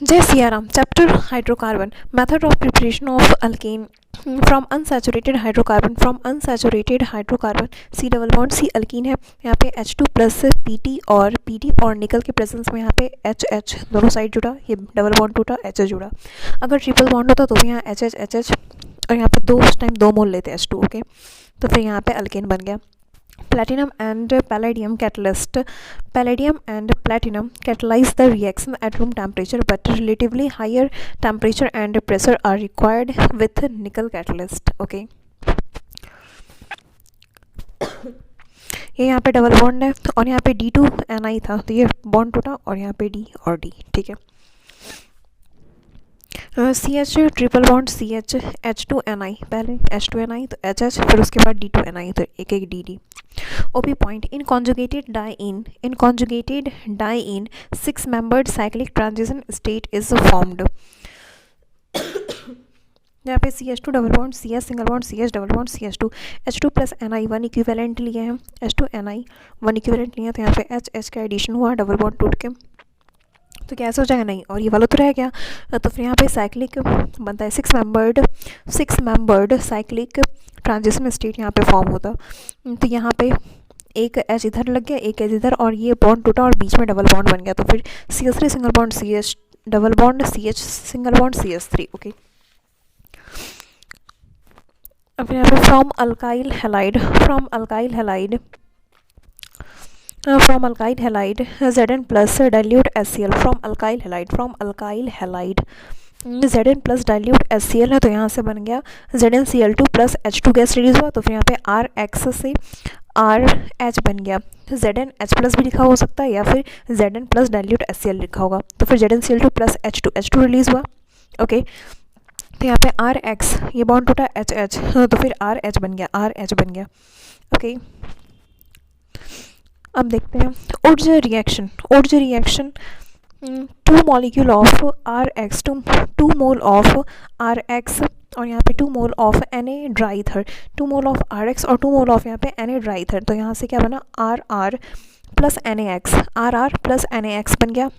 जय Siya Ram. Chapter hydrocarbon, method of preparation of alkane from unsaturated hydrocarbon. C double bond C alkene है। यहाँ पे H2 plus P T और निकल के प्रेजेंस में यहाँ पे H दोनों साइड जुड़ा, ये डबल बॉन्ड टूटा, H जुड़ा। अगर ट्रिपल बॉन्ड होता तो भी यहाँ H और यहाँ पे दो उस टाइम दो मोल लेते H2। ओके, तो फिर यहाँ पे अल्केन बन गया। Platinum and palladium catalyst. Palladium and platinum catalyze the reaction at room temperature, but relatively higher temperature and pressure are required with nickel catalyst. Okay. ये यहाँ पे डबल बॉन्ड है और यहाँ पे D2Ni था, तो ये बॉन्ड टूटा और यहाँ पे D और D। ठीक है। CH triple bond CH H2Ni, पहले H2Ni तो HH, फिर उसके बाद D2Ni तो एक एक DD। OP point, in conjugated diene 6-membered cyclic transition state is formed। यहाँ पे CH2 double bond CH single bond CH double bond CH2 H2 plus Ni 1 equivalent लिए हैं, H2Ni 1 इक्विवेलेंट लिए हैं, तो यहाँ पे HH का एडिशन हुआ डबल बॉन्ड टूट के, तो कैसे हो जाएगा नहीं, और ये वाला तो रह गया। तो फिर यहाँ पे साइक्लिक बनता है, 6 मेंबर्ड साइक्लिक ट्रांजिशन स्टेट यहाँ पे फॉर्म होता। तो यहाँ पे एक H इधर लग गया, एक H इधर, और ये बॉन्ड टूटा और बीच में डबल बॉन्ड बन गया, तो फिर CH3 single bond CH double bond CH single bond CH3। Okay, अब यहाँ पे from alkyl halide Zn plus dilute HCl from alkyl halide Zn plus dilute HCl है, तो यहाँ से बन गया ZnCl2 plus H2 gas release हुआ, तो फिर यहाँ पे RH से RH बन गया। ZnH प्लस भी लिखा हो सकता है या फिर Zn प्लस डाइल्यूट HCl लिखा होगा, तो फिर ZnCl2 प्लस H2 रिलीज हुआ। ओके, तो यहाँ पे RH ये बॉन्ड टूटा HH, तो फिर RH बन गया। ओके, अब देखते हैं Wurtz reaction 2 molecule of RX 2 mole of RX और यहाँ पे 2 mole of Na dry ether, 2 mole of RX और 2 मोल ऑफ यहाँ पे Na ड्राइथर, तो यहाँ से क्या बना RR प्लस NaX बन गया।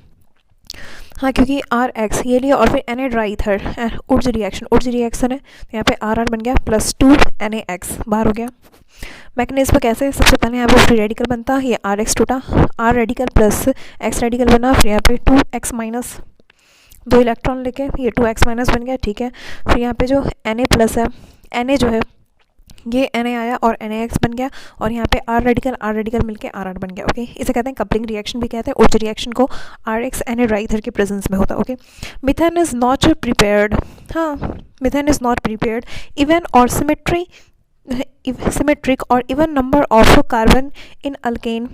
हाँ, क्योंकि RX ये लिया और फिर Na ड्राइथर उर्ज रिएक्शन है, तो यहाँ पे RR बन गया प्लस 2 NaX बाहर हो गया। मैकेनिज्म कैसे, सबसे पहले यहाँ पे फ्री रेडिकल बनता है, ये RX टूटा, R radical plus X radical बना, फिर यहाँ पे 2x माइनस 2 इलेक्ट्रॉन लेके ये 2x माइनस बन गया। ठीक है, फिर यहाँ पे जो Na प्लस है, Na जो है ये Na आया और NaX बन गया, और यहाँ पे R रेडिकल मिलके RR बन गया। ओके, इसे कहते हैं कपलिंग रिएक्शन भी कहते हैं। उर्ज रिएक्शन को RX Na ड्राइथर के प्रेजेंस में होता है। Okay, methane is not prepared, even और सिमेट्रिक और even number of carbon in alkane.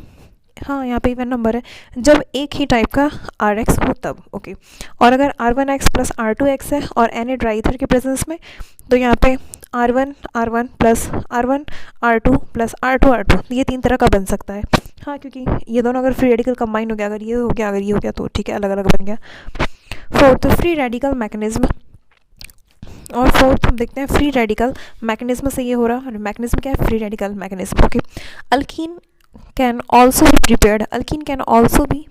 हाँ, यहाँ पे इवन नंबर है जब एक ही टाइप का RX हो तब। ओके, और अगर R1X प्लस R2X है और Na ड्राइथर के प्रेजेंस में, तो यहाँ पे R1 plus R1 R2 plus R2 ये 3 तरह का बन सकता है। हाँ, क्योंकि ये दोनों अगर फ्री रेडिकल कंबाइन हो गया, अगर ये हो गया तो ठीक है, अलग अलग बन गया। फोर्थ, फ्री रेडिकल मैकेनिज्म, और फोर्थ हम देखते हैं फ्री रेडिकल मैकेनिज्म से ये हो रहा है। मैकेनिज्म क्या है, free radical mechanism. Okay, alkyne can also be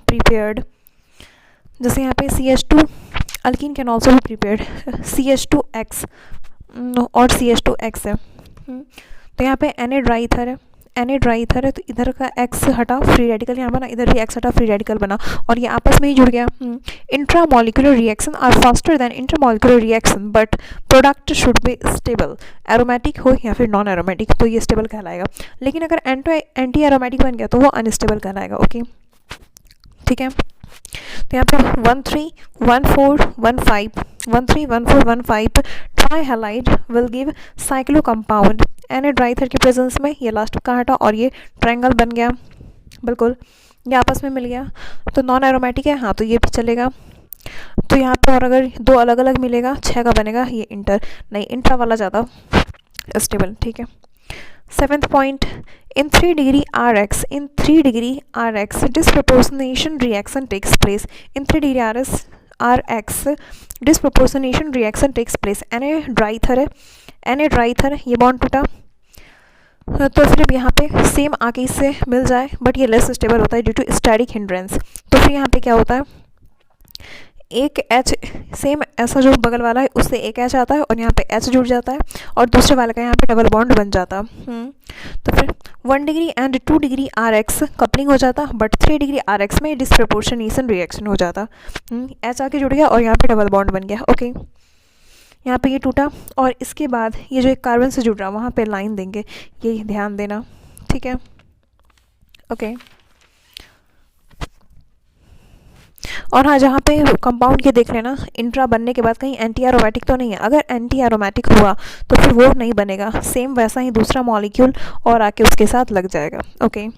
prepared, जैसे यहाँ पे CH2 alkyne can also be prepared, CH2X और CH2X है। तो यहाँ पे Na ड्राइथर है, तो इधर का X हटा, फ्री रेडिकल यहाँ बना, इधर भी X हटा, फ्री रेडिकल बना, और ये आपस में ही जुड़ गया। Intramolecular reaction are faster than intermolecular reaction, but product should be stable, aromatic हो या फिर नॉन एरोमेटिक, तो ये स्टेबल कहलाएगा। लेकिन अगर एंटी एरोमेटिक बन गया तो वो अनस्टेबल कहलाएगा। ओके, ठीक है, तो यहाँ पे 131415 trihalide will give cyclo compound Na dry ether के प्रेजेंस में, ये लास्ट का हटा और ये ट्रायंगल बन गया, बिल्कुल ये आपस में मिल गया, तो नॉन एरोमेटिक है। हाँ, तो ये भी चलेगा। तो यहाँ पे और अगर 2 अलग अलग मिलेगा 6 का बनेगा, ये इंट्रा वाला ज़्यादा स्टेबल। ठीक है। 7th point, in 3 degree RX disproportionation reaction takes place. In 3 degree RX disproportionation reaction takes place. Na ड्राइथर है, ये बॉन्ड टूटा, तो फिर यहाँ पे सेम आके इससे मिल जाए, बट ये लेस स्टेबल होता है ड्यू टू स्टैटिक हिंड्रेंस। तो फिर यहाँ पे क्या होता है, एक एच सेम ऐसा जो बगल वाला है उससे एक एच आता है और यहाँ पे एच जुड़ जाता है और दूसरे वाले का यहाँ पे डबल बॉन्ड बन जाता। तो फिर 1 degree and 2 degree R X coupling हो जाता, बट 3 डिग्री आर एक्स में डिस्प्रपोर्शनेशन रिएक्शन हो जाता। एच आके जुड़ गया और यहाँ पे डबल बॉन्ड बन गया। ओके, यहाँ पे ये टूटा और इसके बाद ये जो एक कार्बन से जुड़ रहा वहाँ पे लाइन देंगे, ये ध्यान देना, ठीक है। ओके, और हाँ, जहाँ पे कंपाउंड के देख लेना इंट्रा बनने के बाद कहीं एंटी एरोमेटिक तो नहीं है। अगर एंटी एरोमेटिक हुआ तो फिर वो नहीं बनेगा, सेम वैसा ही दूसरा मॉलिक्यूल और आके उसके साथ लग जाएगा। Okay,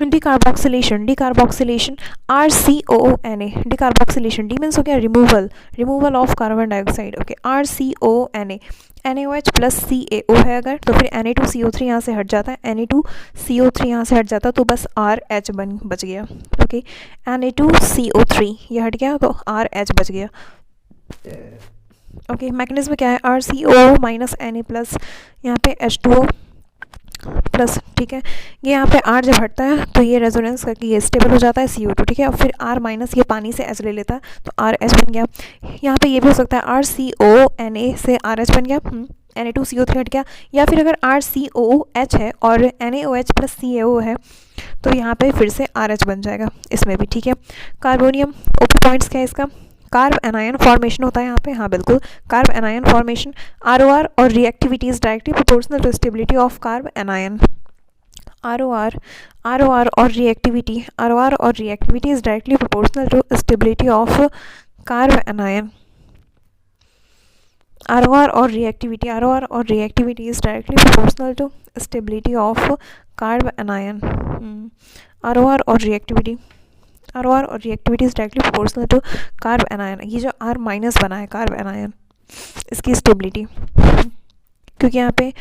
decarboxylation, decarboxylation RCOONA, decarboxylation, D means हो गया removal, removal of carbon dioxide. Okay, RCONA, NaOH plus CaO है अगर, तो फिर Na2CO3 यहाँ से हट जाता है, Na2CO3 यहाँ से हट जाता तो बस RH बच गया। ओके, Na2CO3 ये हट गया तो RH बच गया। ओके, मैकेनिज्म क्या है, RCOO माइनस Na प्लस यहाँ पे H2O प्लस, ठीक है। ये यहाँ पे R जब हटता है तो ये रेजोनेंस करके ये स्टेबल हो जाता है CO2, ठीक है। और फिर R माइनस ये पानी से H ले लेता है तो RH बन गया। यहाँ पे ये भी हो सकता है RCONA से RH बन गया, Na2CO3 हट गया, या फिर अगर RCOOH है और NaOH प्लस CaO है तो यहाँ पे फिर से RH बन जाएगा इसमें भी, ठीक है। कार्बोनियम, ओके, पॉइंट्स क्या है इसका, कार्ब एनायन फॉर्मेशन होता है यहाँ पे, हाँ बिल्कुल, कार्ब एनायन फॉर्मेशन। ROR और reactivity is directly proportional to stability of carbanion. ROR और reactivity is directly proportional to stability of carbanion. ROR और reactivity is directly proportional to stability of carbanion. ROR और reactivity is directly proportional to carbanion. ये जो R minus बना है carb anion, इसकी stability, क्योंकि यहाँ पे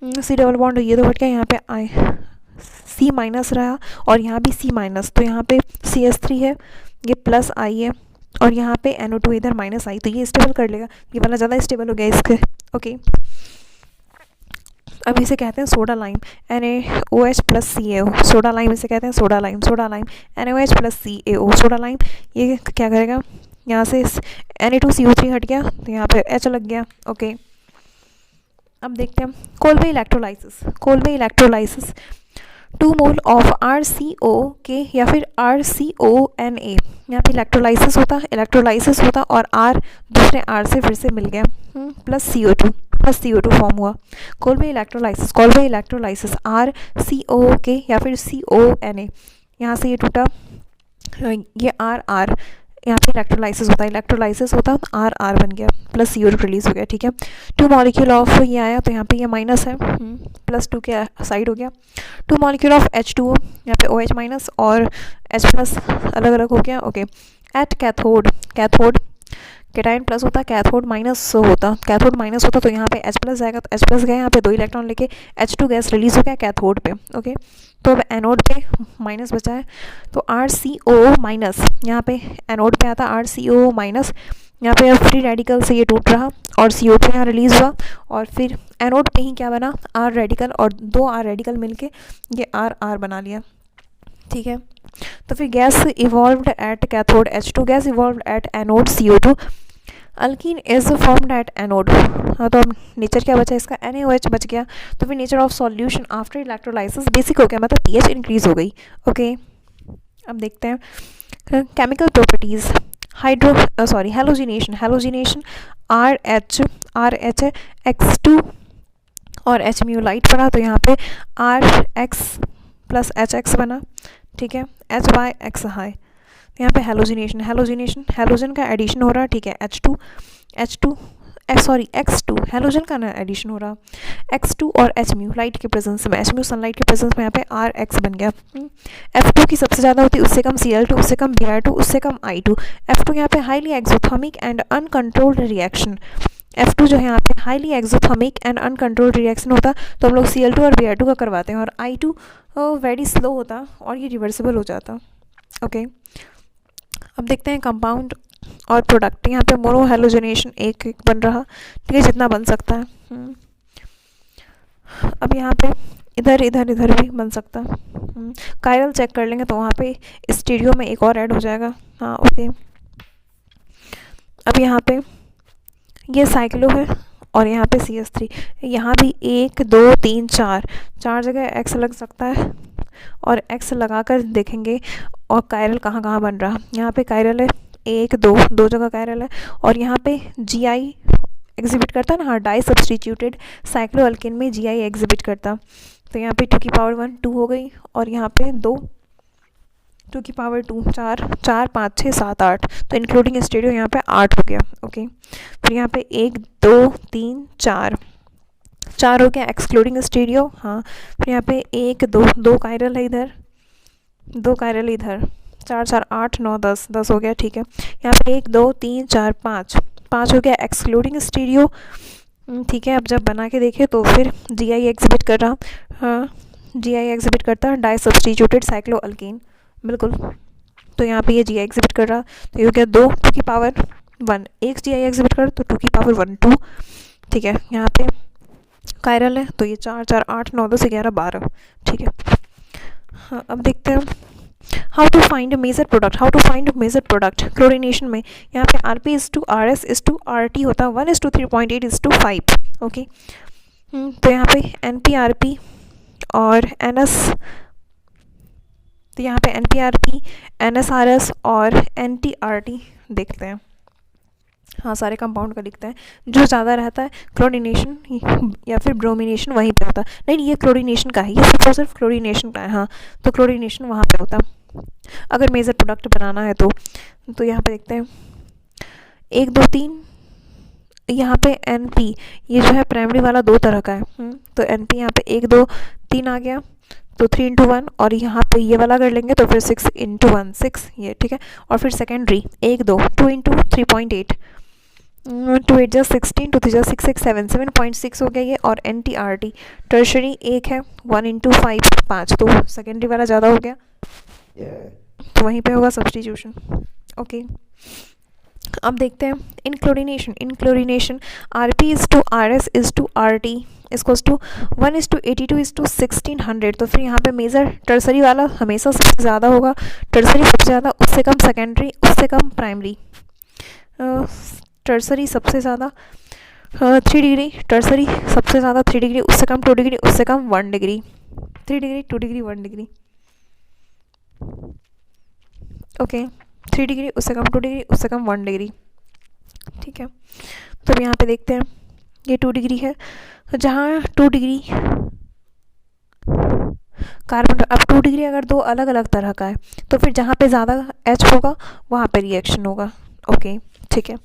C डबल बॉन्ड ये तो हट गया, यहाँ पे C माइनस रहा और यहाँ भी C माइनस, तो यहाँ पे CH3 है, ये प्लस I है और यहाँ पे NO2 इधर माइनस I, तो ये स्टेबल कर लेगा, ये वाला ज़्यादा स्टेबल हो गया इसके। ओके, अब इसे कहते हैं soda lime, NaOH plus CaO, soda lime इसे कहते हैं, soda lime NaOH plus CaO, soda lime. ये क्या करेगा, यहाँ से Na2CO3 हट गया तो यहाँ पे H लग गया। ओके, अब देखते हैं Colway electrolysis, 2 mole of RCOK या फिर RCONA, यहाँ पे इलेक्ट्रोलाइसिस होता और R दूसरे R से फिर से मिल गया, प्लस CO2 फॉर्म हुआ। कोलवे इलेक्ट्रोलाइसिस RCOK या फिर CONA, यहाँ से ये टूटा, ये R यहाँ पे इलेक्ट्रोलाइसिस होता R बन गया, प्लस CO2 रिलीज हो गया, ठीक है। 2 मॉलिक्यूल ऑफ ये आया तो यहाँ पे ये माइनस है, प्लस 2 के साइड हो गया। 2 मॉलिक्यूल ऑफ H2O, यहाँ पे OH माइनस और H प्लस अलग अलग हो गया। Okay, at cathode cation plus होता, कैथोड माइनस होता तो यहाँ पे H प्लस जाएगा, तो H प्लस गया, यहाँ पे 2 इलेक्ट्रॉन लेके H2 गैस रिलीज हो गया कैथोड पे। ओके, तो अब एनोड पे माइनस बचा है तो RCO माइनस, यहाँ पे एनोड पे आता RCO माइनस, यहाँ पे अब फ्री रेडिकल से ये टूट रहा और CO2 यहाँ रिलीज हुआ और फिर एनोड पे ही क्या बना, R रेडिकल और 2 R रेडिकल मिलके ये R बना लिया, ठीक है। तो फिर gas evolved at cathode H2, gas evolved at anode CO2, alkene is formed at anode. हाँ, तो अब नेचर क्या बचा इसका, NaOH बच गया। तो फिर nature of solution after electrolysis basic हो गया, मतलब pH इंक्रीज हो गई। ओके, अब देखते हैं chemical properties, halogenation RH X2 और H म्यू लाइट पड़ा तो यहाँ पे RX प्लस HX बना, ठीक है, H/X हाई। यहाँ पे हैलोजन का एडिशन हो रहा, ठीक है, X2 हैलोजन का ना एडिशन हो रहा, X2 और H म्यू लाइट के प्रेजेंस में, H म्यू सनलाइट के प्रेजेंस में यहाँ पे RX बन गया। F2 की सबसे ज़्यादा होती है, उससे कम Cl2, उससे कम Br2, उससे कम I2। F2 यहाँ पे highly exothermic and uncontrolled reaction, F2 जो है यहाँ पे highly exothermic and uncontrolled reaction होता तो हम लोग Cl2 और Br2 का करवाते हैं, और I2 वेरी स्लो होता और ये रिवर्सिबल हो जाता। ओके, अब देखते हैं कंपाउंड और प्रोडक्ट। यहाँ पे मोनो हैलोजनेशन एक बन रहा, ठीक है, जितना बन सकता है। अब यहाँ पे इधर इधर इधर भी बन सकता है। कायरल चेक कर लेंगे तो वहाँ पे स्टीरियो में एक और ऐड हो जाएगा। हाँ ओके। अब यहाँ पे ये साइक्लो है और यहाँ पे CH3, यहाँ भी 1 2 3 4 जगह एक्स लग सकता है और एक्स लगाकर देखेंगे और कायरल कहाँ कहाँ बन रहा। यहाँ पे कायरल है 1 2 जगह कायरल है और यहाँ पे GI एग्जिबिट करता ना, हाँ डाई सब्सटीट्यूटेड साइक्लो अल्केन में GI एग्जिबिट करता। तो यहाँ पे 2 की पावर 1 2 हो गई और यहाँ पे 2 2 की पावर 2 4 4 5 6 7 8, तो इंक्लूडिंग स्टीरियो यहाँ पे 8 हो गया। ओके, फिर यहाँ पे 1 2 3 4 हो गया एक्सक्लूडिंग स्टीरियो। हाँ, फिर यहाँ पे 1 2 कायरल है इधर, 2 कायरल इधर, 4 4 8 9 10 हो गया। ठीक है, यहाँ पे 1 2 3 4 5 हो गया एक्सक्लूडिंग स्टीरियो। ठीक है, अब जब बना के देखे तो फिर GI एग्जिबिट कर रहा। हाँ, GI एग्जिबिट करता है डाई सब्सटीट्यूटेड साइक्लो अल्केन, बिल्कुल। तो यहाँ पे ये GI एग्जिबिट कर रहा, तो ये हो गया 2 2 की पावर 1, एक GI एग्जिबिट कर तो 2 की पावर 1 2। ठीक है, यहाँ पे कायरल है तो ये 4 4 8 9 10 11 12। ठीक है, हाँ अब देखते हैं how to find major product. Chlorination में यहाँ पे RP is to RS is to RT होता है 1:3.8 इज टू 5। ओके, तो यहाँ पे NP-RP और NS, तो यहाँ पे NP-RP NS-RS और NT-RT देखते हैं। हाँ, सारे कंपाउंड का लिखते हैं, जो ज़्यादा रहता है क्लोरीनेशन या फिर ब्रोमिनेशन वहीं पे होता है। नहीं, ये क्लोरीनेशन का है, ये सिर्फ क्लोरीनेशन का है। हाँ, तो क्लोरीनेशन वहाँ पे होता है अगर मेजर प्रोडक्ट बनाना है तो यहाँ पे देखते हैं 1 2 3, यहाँ पे NP ये जो है प्राइमरी वाला 2 तरह का है। तो NP यहाँ पे 1 2 3 आ गया, तो 3 into 1, और यहाँ पे ये वाला कर लेंगे तो फिर 6 into 1 6 ये। ठीक है, और फिर सेकेंडरी 1 2 2 into 3.8 2 8 जा 16 2 3 जा 6 6 7 7.6 हो गया ये। और NT-RT टर्शरी 1 है 1 into 5 5, तो सेकेंडरी वाला ज़्यादा हो गया, तो वहीं पे होगा सब्सटीट्यूशन। ओके, अब देखते हैं in chlorination RP is to RS is to RT is to 1:82 is to 1600। तो फिर यहाँ पे मेजर टर्सरी वाला हमेशा सबसे ज़्यादा होगा, टर्सरी सबसे ज़्यादा, उससे कम सेकेंडरी, उससे कम प्राइमरी। टर्सरी सबसे ज़्यादा 3 डिग्री, टर्सरी सबसे ज़्यादा 3 डिग्री, उससे कम 2 डिग्री, उससे कम 1 degree, 3 degree 2 degree 1 degree. Okay, 3 degree, उससे कम 2 डिग्री, उससे कम 1 डिग्री। ठीक है, तो अब यहाँ पे देखते हैं ये 2 डिग्री है, जहाँ 2 डिग्री कार्बन, अब 2 डिग्री अगर 2 अलग अलग तरह का है तो फिर जहाँ पे ज़्यादा H होगा वहाँ पे रिएक्शन होगा। ओके, ठीक है,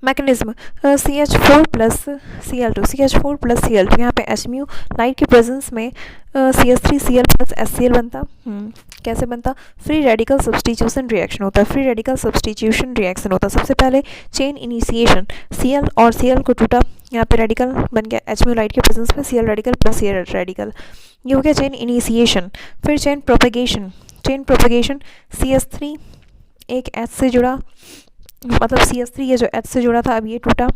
मैकेनिज्म CH4 प्लस Cl2 यहाँ पे HMu लाइट के प्रेजेंस में CH3Cl प्लस HCl बनता। कैसे बनता? फ्री रेडिकल सब्सटीट्यूशन रिएक्शन होता है। सबसे पहले चेन इनिशिएशन, Cl और Cl को टूटा, यहाँ पे रेडिकल बन गया HMu लाइट के प्रेजेंस में Cl radical plus Cl radical, ये हो गया चेन इनिशिएशन। फिर चेन प्रोपेगेशन CH3 एक H से जुड़ा, मतलब CH3 ये जो H से जुड़ा था अब ये टूटा,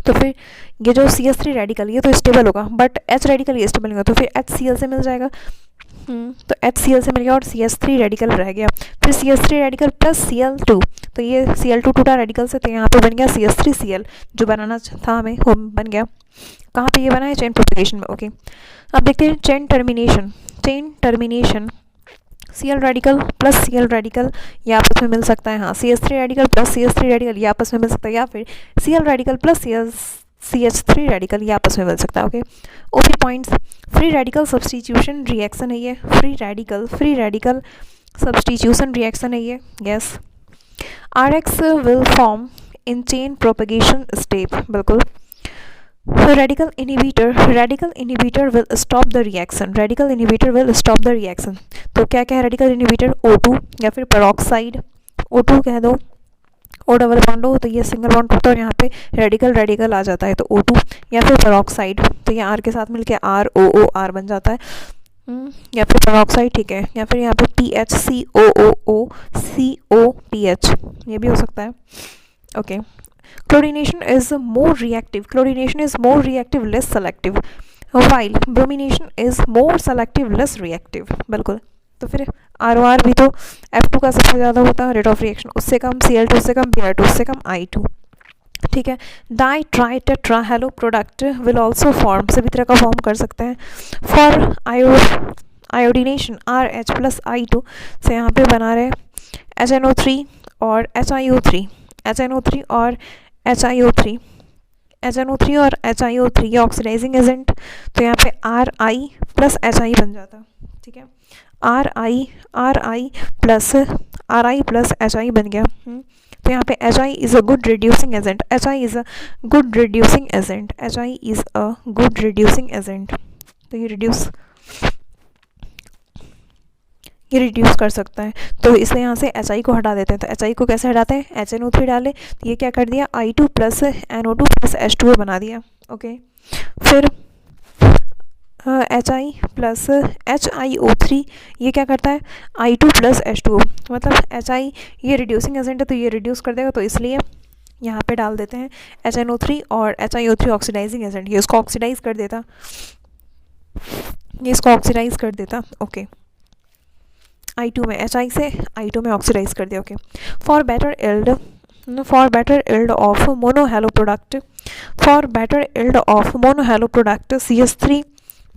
तो फिर ये जो CH3 रेडिकल ये तो स्टेबल होगा, बट H रेडिकल ये स्टेबल नहीं होगा, तो फिर HCl से मिल जाएगा। तो HCl से मिल गया और CH3 रेडिकल रह गया। फिर CH3 रेडिकल प्लस Cl2, तो ये Cl2 टूटा रेडिकल से, तो यहाँ पे बन गया CH3Cl, जो बनाना था हमें वो बन गया। कहाँ पे ये बना है? चेन प्रोपेगेशन में। ओके, अब देखते हैं chain termination Cl radical plus Cl radical ये आपस में मिल सकता है। हाँ, CH3 radical plus CH3 radical ये आपस में मिल सकता है, या फिर Cl radical plus CH3 radical ये आपस में मिल सकता है। Okay, OP points, free radical substitution reaction है ये, फ्री रेडिकल सब्सटीट्यूशन रिएक्शन है ये। Yes, RX will form in chain propagation step, बिल्कुल। Radical inhibitor will stop the reaction. तो क्या क्या है रेडिकल इनहिबिटर? O2 या फिर पेरोक्साइड, O2 कह दो, O डबल बॉन्ड हो तो ये सिंगल बॉन्ड होता है और यहाँ पे रेडिकल आ जाता है, तो O2 या फिर पेरोक्साइड, तो ये R के साथ मिलके ROOR बन जाता है, या फिर पेरोक्साइड। ठीक है, या फिर यहाँ पे PHCOOCOPH ये भी हो सकता है। Okay, chlorination is more reactive, less selective. While bromination is more selective less reactive, बिल्कुल। तो फिर ROR भी तो F2 का सबसे ज़्यादा होता है रेट ऑफ रिएक्शन, उससे कम Cl2, उससे कम Br2, उससे कम I2, ठीक है। Di tri tetra hello product will also form, सभी तरह का फॉर्म कर सकते हैं। For iodination RH plus I2 से यहाँ पे बना रहे HNO3 और HiO3, HNO3 और HiO3, HNO3 और HiO3 ये ऑक्सीडाइजिंग एजेंट, तो यहाँ पे RI प्लस HI बन जाता, ठीक है। RI प्लस HI बन गया। तो यहाँ पे HI is a good reducing agent, HI is a good reducing agent, HI is a good reducing agent. तो ये रिड्यूस कर सकता है, तो इसलिए यहाँ से HI को हटा देते हैं। तो HI को कैसे हटाते हैं, HNO3 डाले तो ये क्या कर दिया, I2 plus NO2 plus H2O बना दिया, ओके। फिर HI प्लस HiO3 ये क्या करता है, I2 प्लस H2O, मतलब HI ये रिड्यूसिंग एजेंट है तो ये रिड्यूस कर देगा, तो इसलिए यहाँ पे डाल देते हैं HNO3 और HiO3 ऑक्सीडाइजिंग एजेंट, ये इसको ऑक्सीडाइज कर देता, ओके। I2 में HI से I2 में ऑक्सीडाइज कर दिया, okay. For better yield of monohalo product CH3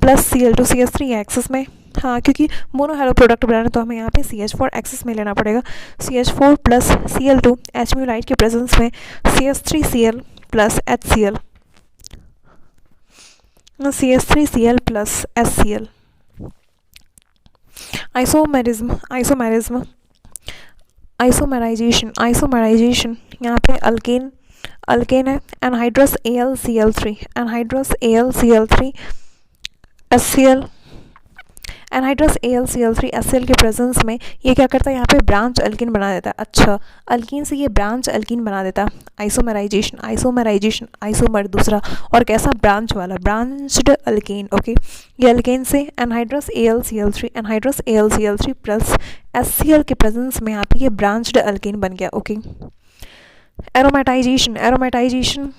plus Cl2 CH3 excess में, हाँ क्योंकि मोनोहेलो प्रोडक्ट बनाना तो हमें यहाँ पे CH4 एक्सेस में लेना पड़ेगा। CH4 plus Cl2 HMU light के प्रेजेंस में CH3Cl plus HCl, CH3Cl plus HCl। Isomerisation यहाँ पे अल्केन है, anhydrous AlCl3 HCl, anhydrous AlCl3 HCl के प्रेजेंस में ये क्या करता है, यहाँ पे ब्रांच अल्किन बना देता है। अच्छा, अल्किन से ये ब्रांच अल्किन बना देता है। आइसोमराइजेशन आइसोमर दूसरा, और कैसा, ब्रांच वाला, ब्रांच्ड अल्केन, ओके। ये अल्केन से एनहाइड्रस AlCl3 प्लस HCl के प्रेजेंस में यहाँ पे ये ब्रांच्ड अल्केन बन गया, ओके। एरोमेटाइजेशन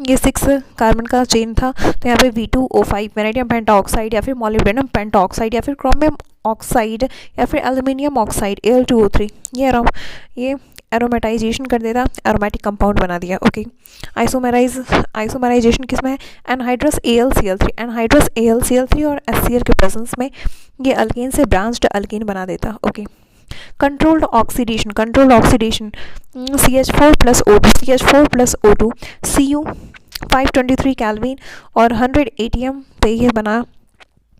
ये 6 कार्बन का चेन था, तो यहाँ पे V2O5 वैनेडियम पेंटाऑक्साइड या फिर मॉलिब्डेनम पेंटाऑक्साइड या फिर क्रोमियम ऑक्साइड या फिर एल्यूमिनियम ऑक्साइड Al2O3 ये एरोमेटाइजेशन कर देता, एरोमेटिक कंपाउंड बना दिया, ओके। आइसोमेराइजेशन किसमें है, एनहाइड्रस AlCl3 और HCl के प्रेजेंस में ये अल्केन से ब्रांच्ड अल्केन बना देता, okay. Controlled oxidation CH4 plus O2 Cu 523 kelvin और 100 ATM पे ये बना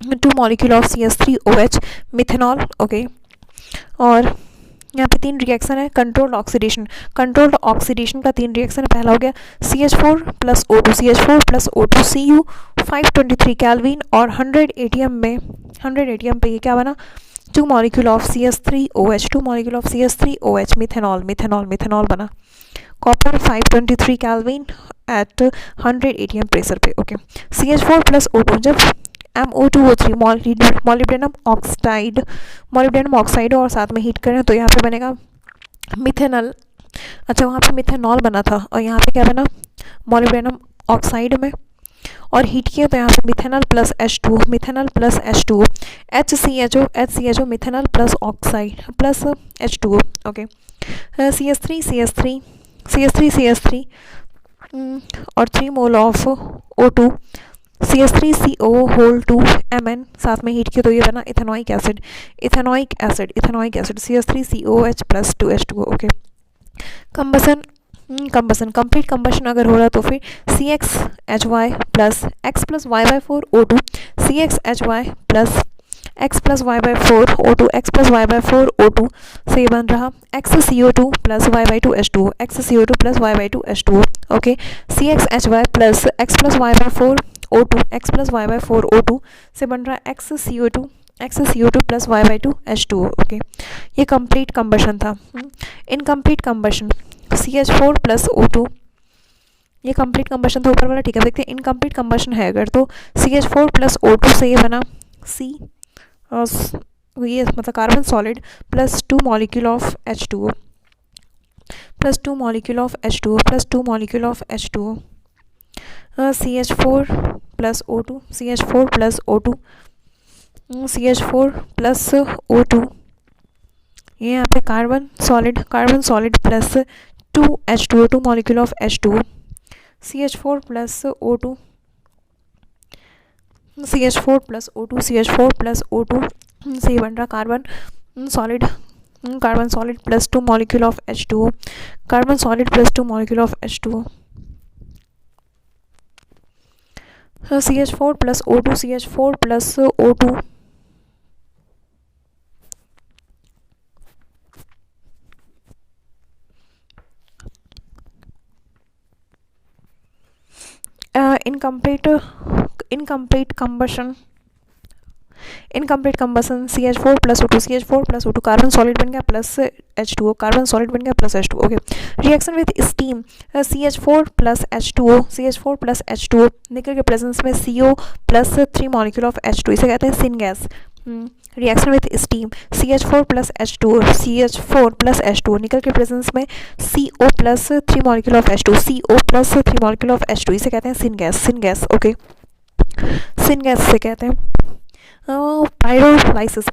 2 molecule of CH3OH methanol, okay. और यहाँ पे 3 रिएक्शन है कंट्रोल्ड ऑक्सीडेशन का 3 रिएक्शन, पहला हो गया CH4 plus O2 Cu 523 kelvin और 100 ATM पे ये क्या बना, 2 मॉलिक्यूल ऑफ CH3OH मिथेनॉल बना। Copper 523 Kelvin at 100 ATM pressure पे, ओके। CH4 प्लस O2 जब MO2O3 मॉलिब्डेनम ऑक्साइड और साथ में हीट करें तो यहाँ पे बनेगा मिथेनॉल। अच्छा, वहाँ पे मिथेनॉल बना था और यहाँ पे क्या बना, मॉलिब्डेनम ऑक्साइड में, और हीट किया तो यहाँ पे methanol plus H2O HCHO methanol plus oxide plus H2O, okay. CH3 और 3 mole of O2 CH3CO whole 2 Mn साथ में हीट किया तो ये बना ethanoic acid CH3COOH plus 2H2O, okay. Complete combustion अगर हो रहा तो फिर CXHY plus X plus Y/4 O2 CXHY plus X plus Y/4 O2 X plus Y/4 O2 से ये बन रहा XCO2 plus Y/2 H2O XCO2 plus Y/2 H2O, okay. CXHY plus X plus Y/4 O2 X plus Y/4 O2 से बन रहा XCO2 plus Y/2 H2O, okay. ये complete combustion था। Incomplete combustion CH4 plus O2 ये complete combustion था ऊपर वाला, ठीक है। देखते हैं इनकम्प्लीट कंबशन है अगर तो CH4 प्लस O2 से ये बना ये मतलब carbon solid plus 2 molecule of H2O CH4 plus O2, CH4 plus O2, CH4 plus O2, ये यहाँ पे carbon solid plus 2H2O, 2 molecule of H2O, CH4 plus O2, CH4 plus O2, CH4 plus O2, से बन रहा carbon solid plus 2 molecule of H2O, carbon solid plus 2 molecule of H2O, CH4 plus O2, CH4 plus O2, incomplete combustion CH4 plus O2, carbon solid बन गया plus H2O, carbon solid बन गया plus H2O। Okay, reaction with steam CH4 plus H2O, निकल के presence में CO plus 3 molecule of H2, इसे कहते हैं syn gas. Reaction with steam CH4 plus H2O, निकल के प्रेजेंस में CO plus 3 molecule of H2, इसे कहते हैं syn gas. Okay, syn gas से कहते हैं पायरोलाइसिस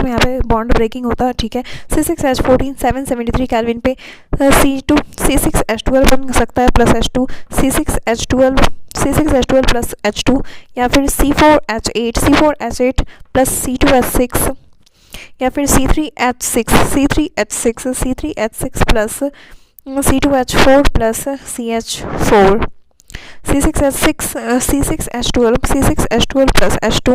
में यहाँ पे बॉन्ड ब्रेकिंग होता है, ठीक है। C6H14 773 केल्विन पे C6H12 बन सकता है plus H2, C6H12 plus H2, या फिर C4H8 प्लस C2H6, या फिर C3H6 plus C2H4 plus CH4, C6H12 plus H2,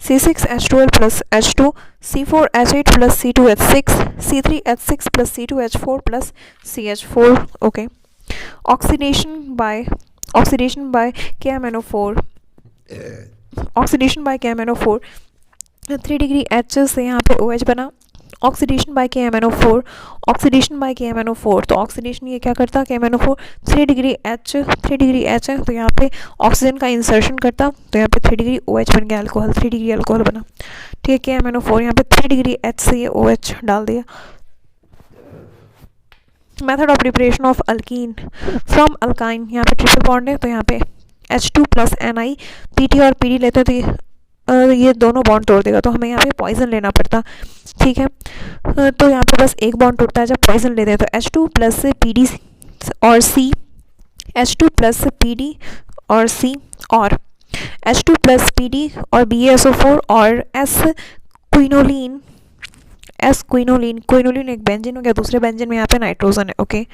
C6H12 plus H2, C4H8 plus C2H6, C3H6 plus C2H4 plus CH4। Okay, oxidation by KMnO4, 3 डिग्री H से यहाँ पे OH बना, oxidation by KMnO4, तो oxidation ये क्या करता, KMnO4 3 डिग्री H है, तो यहाँ पे ऑक्सीजन का इंसर्शन करता, तो यहाँ पे 3 डिग्री OH बन गया, अल्कोहल, 3 डिग्री अल्कोहल बना, ठीक है। KMnO4 यहाँ पे 3 डिग्री H से ये OH डाल दिया। Method of preparation of alkyne from alkyne, यहाँ पे ट्रिपल बॉन्ड है, तो यहाँ पे H2 प्लस Ni, PT और PD लेते हैं तो ये दोनों बॉन्ड तोड़ देगा, तो हमें यहाँ पे पॉइजन लेना पड़ता, ठीक है। तो यहाँ पे बस एक बॉन्ड टूटता है जब पॉइजन लेते हैं, तो H2 प्लस PD और C, H2 प्लस PD और C, और H2 प्लस PD और BaSO4 और क्विनोलिन एक बेंजीन हो गया, दूसरे बेंजीन में यहाँ पे नाइट्रोजन है। ओके,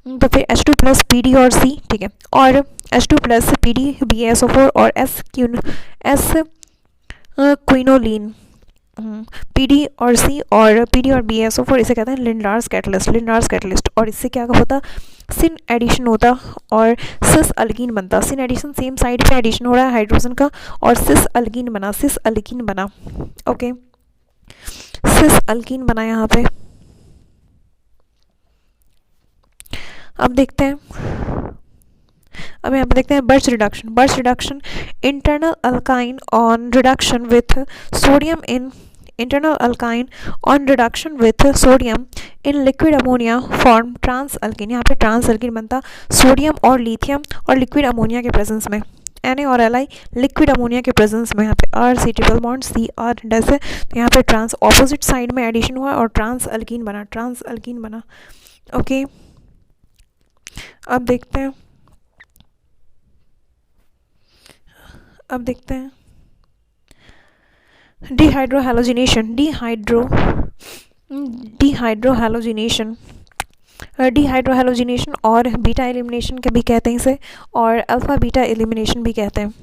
तो फिर H2 प्लस PD और C, ठीक है, और H2 प्लस PD BaSO4 और क्विनोलिन, PD और C और PD और BaSO4, इसे कहते हैं लिंडार्स कैटलिस्ट, और इससे क्या होता, सिन एडिशन होता और सिस अल्कीन बनता। सिन एडिशन सेम साइड पे एडिशन हो रहा है हाइड्रोजन का, और सिस अल्कीन बना। ओके, सिस अल्कीन बना यहाँ पे। अब यहाँ पे देखते हैं Birch reduction, internal alkyne on reduction with sodium in liquid ammonia form trans alkene. यहाँ पे ट्रांस अल्कीन बनता सोडियम और लिथियम और लिक्विड अमोनिया के प्रेजेंस में, Na और Li लिक्विड अमोनिया के प्रेजेंस में, यहाँ पे R ट्रिपल बॉन्ड CR डस है, तो यहाँ पे ट्रांस ऑपोजिट साइड में एडिशन हुआ और ट्रांस अल्कीन बना। ओके, अब देखते हैं डिहाइड्रोहैलोजिनेशन और बीटा एलिमिनेशन के भी कहते हैं इसे, और अल्फा बीटा एलिमिनेशन भी कहते हैं।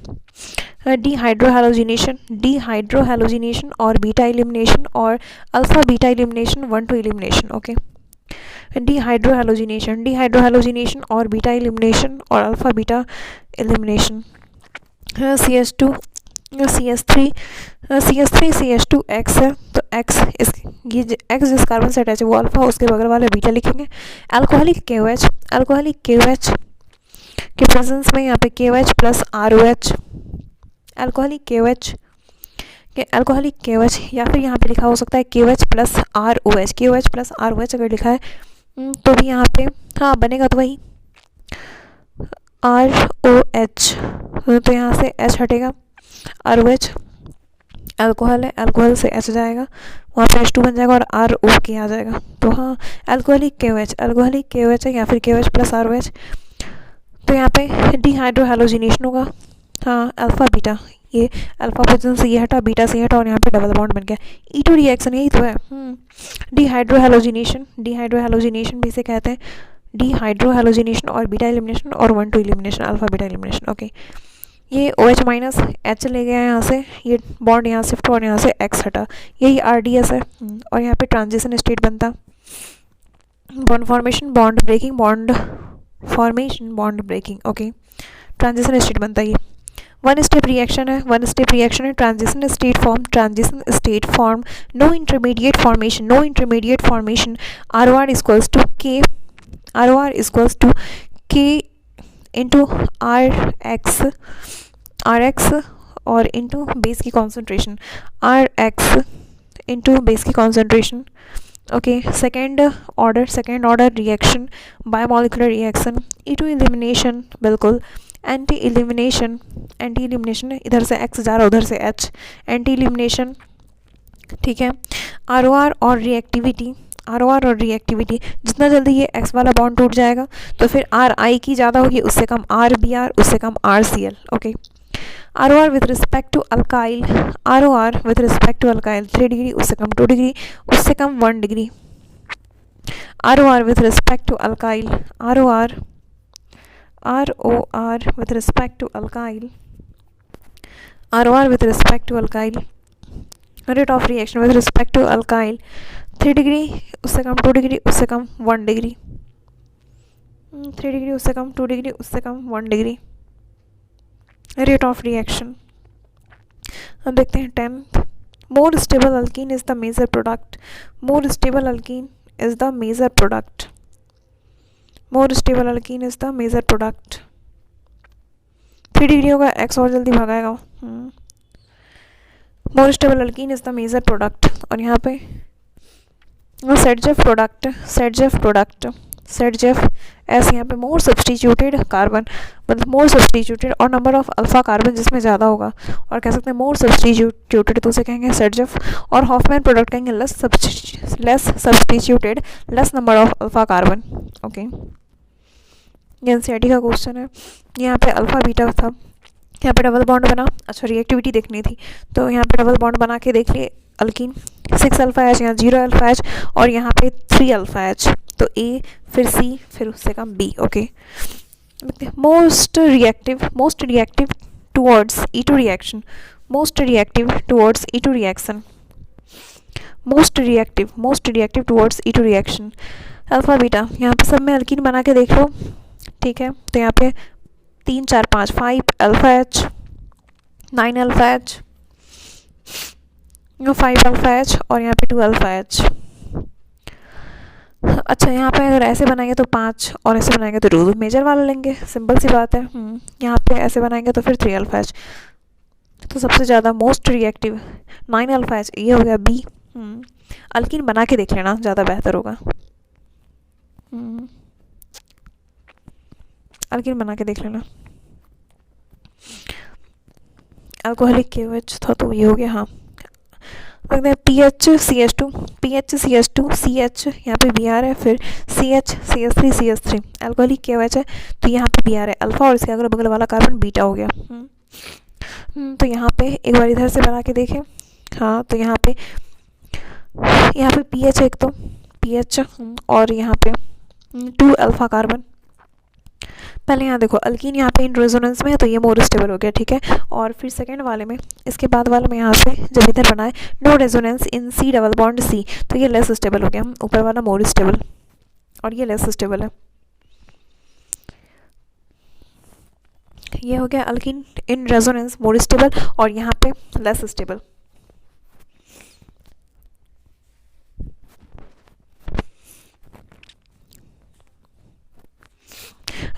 डिहाइड्रोहैलोजिनेशन और बीटा एलिमिनेशन और alpha beta elimination 1-2 elimination. Okay, dehydrohalogenation और बीटा एलिमिनेशन और alpha beta elimination. CH2 CH3 CH2 X है, तो X जिस कार्बन से अटैच है वो अल्फा, उसके बगल वाले बीटा लिखेंगे। अल्कोहलिक KOH के प्रेजेंस में यहाँ पे KOH plus ROH, alcoholic KOH, या फिर यहाँ पे लिखा हो सकता है KOH प्लस ROH अगर लिखा है तो भी यहाँ पे हाँ बनेगा, तो वही ROH, तो यहाँ से H हटेगा, ROH अल्कोहल है, अल्कोहल से H जाएगा, वहाँ पे H2 बन जाएगा और ROK आ जाएगा। तो हाँ अल्कोहलिक KOH है या फिर KOH प्लस ROH। तो यहाँ पे डिहाइड्रोहेलोजिनेशन होगा। हाँ अल्फ़ा बीटा, ये अल्फ़ा पोजीशन से ये हटा, बीटा से हटा और यहाँ पे डबल बॉन्ड बन गया। E2 रिएक्शन यही तो है। डिहाइड्रोहेलोजिनेशन भी इसे कहते हैं, डिहाइड्रोहेलोजिनेशन और बीटा एलिमिनेशन और 1-2 elimination, alpha beta elimination. Okay, ये OH माइनस H ले गया यहाँ से, ये बॉन्ड यहाँ शिफ्ट और यहाँ से X हटा, यही RDS है। और यहाँ पे ट्रांजिशन स्टेट बनता, bond formation, bond breaking, bond formation, bond breaking. Okay, transition state बनता है ये। वन स्टेप रिएक्शन है, transition state form, no intermediate formation, ROR equals to K into RX और इंटू बेस की कॉन्सेंट्रेशन, RX इंटू बेस की concentration. Okay, second order reaction, biomolecular reaction, E2 elimination, बिल्कुल anti elimination, इधर से X जा रहा उधर से H, एंटी एलिमिनेशन। ठीक है, ROR और रिएक्टिविटी, जितना जल्दी ये X वाला बॉन्ड टूट जाएगा तो फिर RI की ज़्यादा होगी, उससे कम RBR, उससे कम RCl। Okay, ROR with respect to alkyl, 3 degree, उससे कम 2 डिग्री, उससे कम 1 degree. ROR with respect to alkyl, ROR with respect to alkyl, rate of reaction with respect to alkyl 3 degree, उससे कम 2 डिग्री, उससे कम 1 डिग्री, 3 डिग्री, उससे कम 2 डिग्री, उससे कम 1 डिग्री। रेट ऑफ रिएक्शन अब देखते हैं 10th। More stable alkene is the major product, 3 degree होगा, X और जल्दी भगाएगा। More stable alkene is the major product. और यहाँ पे सेटजेफ एस, यहाँ पे मोर सब्सटीट्यूटेड कार्बन, मतलब मोर सब्सटीट्यूटेड और नंबर ऑफ अल्फा कार्बन जिसमें ज़्यादा होगा, और कह सकते हैं मोर सब्सटीट्यूटेड, तो उसे कहेंगे सेटजेफ। और हॉफमैन प्रोडक्ट कहेंगे less substituted, less number of alpha carbon. Okay, ये एनसीईआरटी का क्वेश्चन है। यहाँ पे अल्फा बीटा था, यहाँ पे डबल बॉन्ड बना, अच्छा रिएक्टिविटी देखनी थी तो यहाँ पे डबल बॉन्ड बना के देख लिए अल्कीन, 6 अल्फा H, यहाँ 0 अल्फा H और यहाँ पे 3 अल्फा H, तो A फिर C फिर उससे कम B। Okay, most reactive towards E2 reaction, most reactive towards E2 reaction, alpha beta. यहाँ पे सब में अल्कीन बना के देख लो। ठीक है, तो यहाँ पे 3 4 5 5 alpha H, 9 alpha H, 5 alpha H और यहाँ पे 2 अल्फा H। अच्छा, यहाँ पे अगर ऐसे बनाएंगे तो 5 और ऐसे बनाएंगे तो 2, मेजर वाला लेंगे, सिंपल सी बात है। यहाँ पे ऐसे बनाएंगे तो फिर 3 अल्फा H, तो सबसे ज़्यादा मोस्ट रिएक्टिव 9 अल्फा H, ये हो गया B। अल्कीन बना के देख लेना, ज़्यादा बेहतर होगा। अल्कीन बना के देख लेना। अल्कोहलिक KOH था तो ये हो गया। हाँ, देखते हैं PHCH2, CH, यहाँ पे Br है, फिर CH3, अल्कोहलिक KOH है तो यहाँ पे Br है अल्फा और इसके अगल बगल वाला कार्बन बीटा हो गया। तो यहाँ पे एक बार इधर से बना के देखें। हाँ, तो यहाँ पे PH एक तो PH और यहाँ पे 2 अल्फा कार्बन। पहले यहाँ देखो अल्कीन यहाँ पे इन रेजोनेंस में है तो ये मोर स्टेबल हो गया। ठीक है, और फिर सेकंड वाले में, इसके बाद वाले में यहाँ पे जब इधर बनाए no resonance in C double bond C, तो ये लेस स्टेबल हो गया, ऊपर वाला मोर स्टेबल और ये लेस स्टेबल है। ये हो गया alkyne in resonance more stable और यहाँ पे लेस स्टेबल।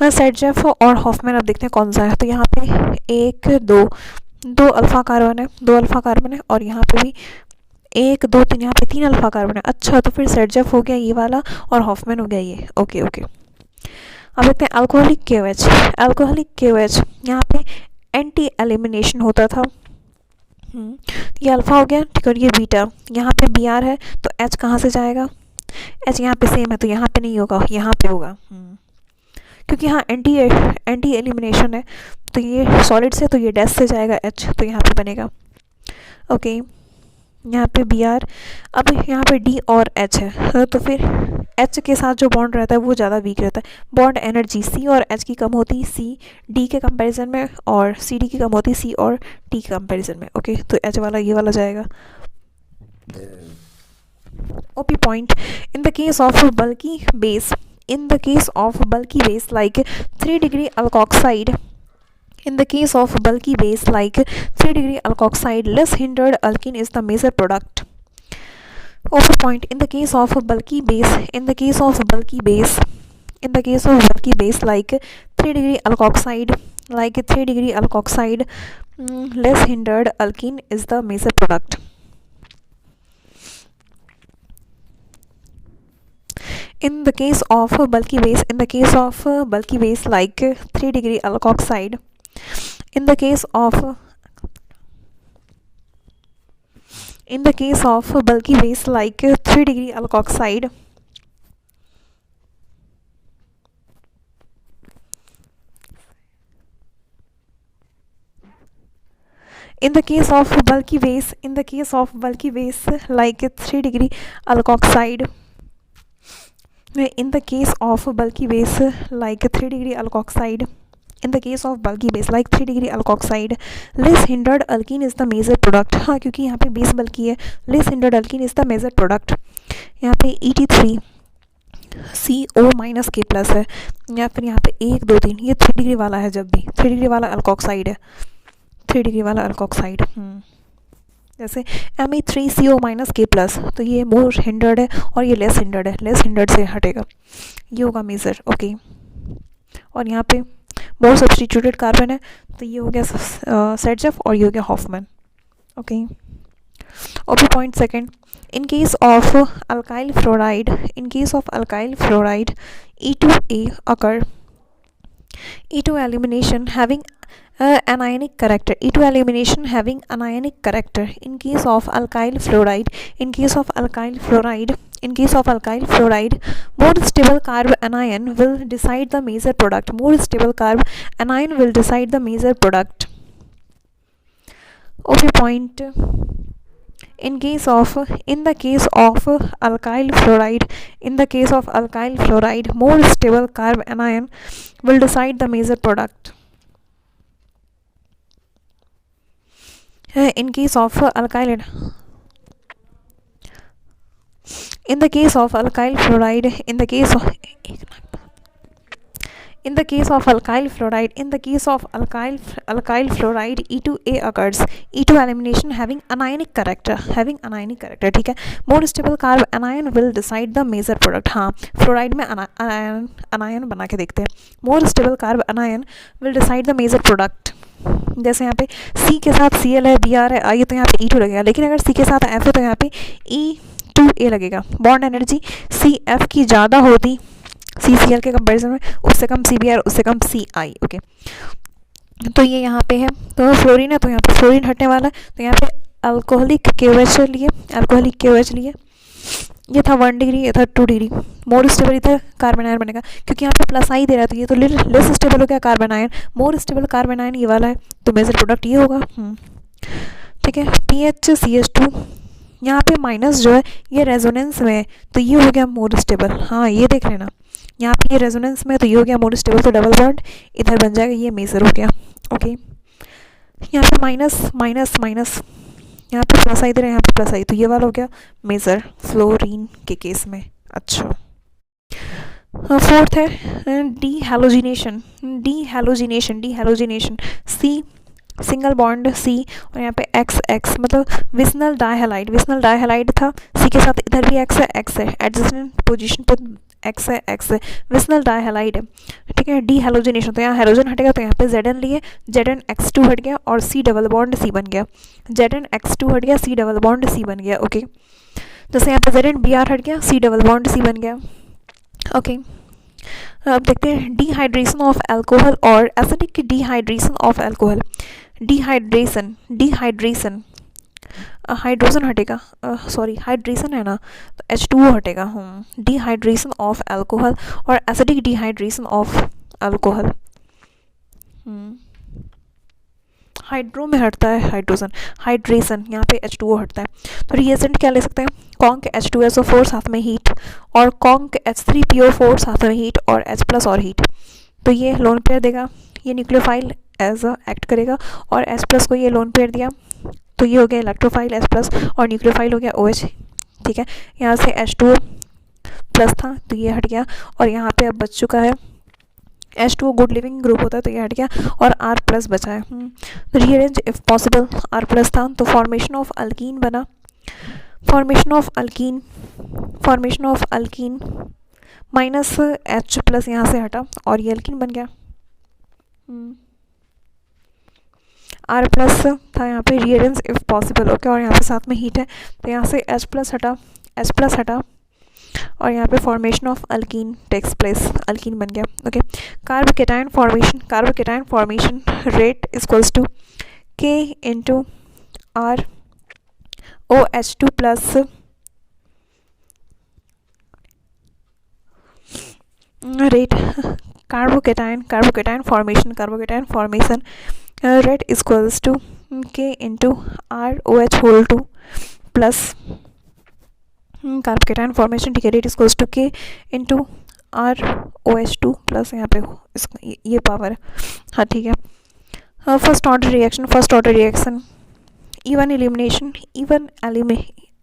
सेटजेफ और हॉफमैन अब देखते हैं कौन सा है। तो यहाँ पे 1 2 अल्फा कार्बन है, 2 अल्फा कार्बन है और यहाँ पे भी 1 2 3, यहाँ पे 3 अल्फा कार्बन है। अच्छा, तो फिर सेटजेफ हो गया ये वाला और हॉफमैन हो गया ये। ओके, अब देखते हैं अल्कोहलिक KOH। अल्कोहलिक KOH यहाँ पे एंटी एलिमिनेशन होता था। ये अल्फा हो गया, ठीक है, और ये बीटा। यहाँ पे Br है तो H कहाँ से जाएगा? H यहाँ पे सेम है तो यहाँ पे नहीं होगा, यहाँ पे होगा, क्योंकि यहाँ एंटी एलिमिनेशन है। तो ये सॉलिड से तो ये डैश से जाएगा H, तो यहाँ पे बनेगा ओके। यहाँ पे Br, अब यहाँ पे D और H है तो फिर H के साथ जो बॉन्ड रहता है वो ज़्यादा वीक रहता है। बॉन्ड एनर्जी C और H की कम होती है C D के कंपैरिजन में, और CD की कम होती है C और T के कंपैरिजन में ओके। तो H वाला ये वाला जाएगा। OP point, in the case of bulky base, in the case of bulky base like 3 degree alkoxide, in the case of bulky base like 3 degree alkoxide, less hindered alkene is the major product. OP point, in the case of bulky base, in the case of bulky base, in the case of bulky base like 3 degree alkoxide, like 3 degree alkoxide, less hindered alkene is the major product. In the case of bulky base, in the case of bulky base like 3 degree alkoxide, in the case of bulky base like 3 degree alkoxide, in the case of bulky base, in the case of bulky base like 3 degree alkoxide, in the case of bulky base like 3 degree alkoxide, in the case of bulky base like 3 degree alkoxide, less hindered alkene is the major product। हाँ, क्योंकि यहाँ पे base बल्कि है, less hindered alkene is the major product। यहाँ पे ET3 CO minus K plus है, या फिर यहाँ पे 1 2 3, ये 3 डिग्री वाला है। जब भी 3 डिग्री वाला अल्कोक्साइड है, 3 डिग्री वाला अल्कोक्साइड, जैसे Me3CO माइनस K प्लस, तो ये मोर हिंडर्ड है और ये लेस हिंडर्ड है, लेस हिंडर्ड से हटेगा, ये होगा मेजर ओके। और यहाँ पे मोर सब्स्टिट्यूटेड कार्बन है तो ये हो गया सेटजेफ और ये हो गया Hofmann okay. OP point second, in case of alkyl fluoride, in case of alkyl fluoride E2A occur, E2 elimination having anionic character, E2 elimination having anionic character, in case of alkyl fluoride, in case of alkyl fluoride, in case of alkyl fluoride, more stable carb anion will decide the major product, more stable carb anion will decide the major product। OP point, in the case of alkyl fluoride, in the case of alkyl fluoride, more stable carb anion will decide the major product। In case of alkyl, in the case of alkyl fluoride, in the case of alkyl fluoride, in the case of alkyl fluoride E2A occurs, E2 elimination having anionic character, having anionic character, ठीक है। more stable carb anion will decide the major product। हाँ, fluoride में anion बना के देखते हैं। more stable carb anion will decide the major product। जैसे यहाँ पे C के साथ Cl है, Br है, आइए तो यहाँ पे E2 लगेगा, लेकिन अगर C के साथ F है तो यहाँ पे E2A लगेगा। बॉन्ड एनर्जी CF की ज़्यादा होती CCl के कंपैरिजन में, उससे कम CBr, उससे कम CI ओके। तो ये यहाँ पे है, तो फ्लोरीन है तो यहाँ पे फ्लोरीन हटने वाला है, तो यहाँ पे अल्कोहलिक KOH लिए, अल्कोहलिक KOH लिए, ये था 1 डिग्री, ये था 2 डिग्री। मोर स्टेबल इधर कार्बन आयन बनेगा, क्योंकि यहाँ पे प्लस आई दे रहा है तो ये तो लेस स्टेबल हो गया carbon ion. More stable carbon ion ये वाला है, तो मेजर प्रोडक्ट ये होगा ठीक है। PHCH2 यहाँ पे माइनस जो है ये रेजोनेंस में है, तो ये हो गया मोर स्टेबल। हाँ, ये देख लेना, यहाँ पे ये रेजोनेंस में है तो ये हो गया मोर स्टेबल, तो डबल बॉन्ड इधर बन जाएगा, ये मेजर हो गया ओके। यहाँ पे माइनस माइनस माइनस, यहाँ पे प्लस आई दे रहा है, यहाँ पे प्लस आई, तो ये वाला हो गया मेजर फ्लोरीन के केस में। अच्छा, फोर्थ है डीहैलोजिनेशन। डीहैलोजिनेशन C सिंगल बॉन्ड C और यहाँ पे XX मतलब विस्नल डाइहैलाइड। विस्नल डाइहैलाइड था, C के साथ इधर भी X है, एडजेसेंट पोजीशन पे X है, विस्नल डाइहैलाइड है ठीक है। डीहैलोजिनेशन, तो यहाँ हैलोजन हटेगा तो यहाँ पे Zn लिए, ZnX2 हट गया और C डबल बॉन्ड C बन गया। ZnX2 हट गया, C डबल बॉन्ड C बन गया ओके। जैसे यहाँ पे ZnBr हट गया, C डबल बॉन्ड C बन गया ओके। अब देखते हैं डिहाइड्रेशन ऑफ अल्कोहल और acidic dehydration of alcohol. Dehydration dehydration hydrogen हटेगा, सॉरी हाइड्रेशन है ना, तो H2O हटेगा। डिहाइड्रेशन ऑफ अल्कोहल और acidic dehydration of alcohol. Hydro में हटता है हाइड्रोजन, हाइड्रेशन यहाँ पे H2O हटता है। तो रिएजेंट क्या ले सकते हैं, कॉन्क H2SO4 साथ में हीट और कॉन्क H3PO4 साथ में हीट और H प्लस और हीट। तो ये लोन पेयर देगा, ये न्यूक्लियोफाइल एज अ एक्ट करेगा और H प्लस को ये लोन पेयर दिया तो ये हो गया इलेक्ट्रोफाइल H प्लस और न्यूक्लियोफाइल हो गया OH। ठीक है, यहाँ से H2O प्लस था तो ये हट गया और यहाँ पे अब बच चुका है H2O गुड लिविंग ग्रुप होता है तो ये हट गया और R प्लस बचा है। Rearrange if possible, R plus था तो फॉर्मेशन ऑफ अल्कीन बना, formation of alkyne minus H plus यहाँ से हटा और ये अल्कीन बन गया। R प्लस था यहाँ पे रीअरेंज इफ पॉसिबल, ओके, और यहाँ पे साथ में हीट है तो यहाँ से H प्लस हटा और यहाँ पे formation of alkene takes place, alkene बन गया। Okay, carbocation formation rate equals to K into R OH2 plus rate carbocation formation rate equals to K into R OH whole 2 plus carbocation formation, ठीक है, rate equals to K into R OH2 plus यहाँ पे ये power है। हाँ ठीक है, first order reaction even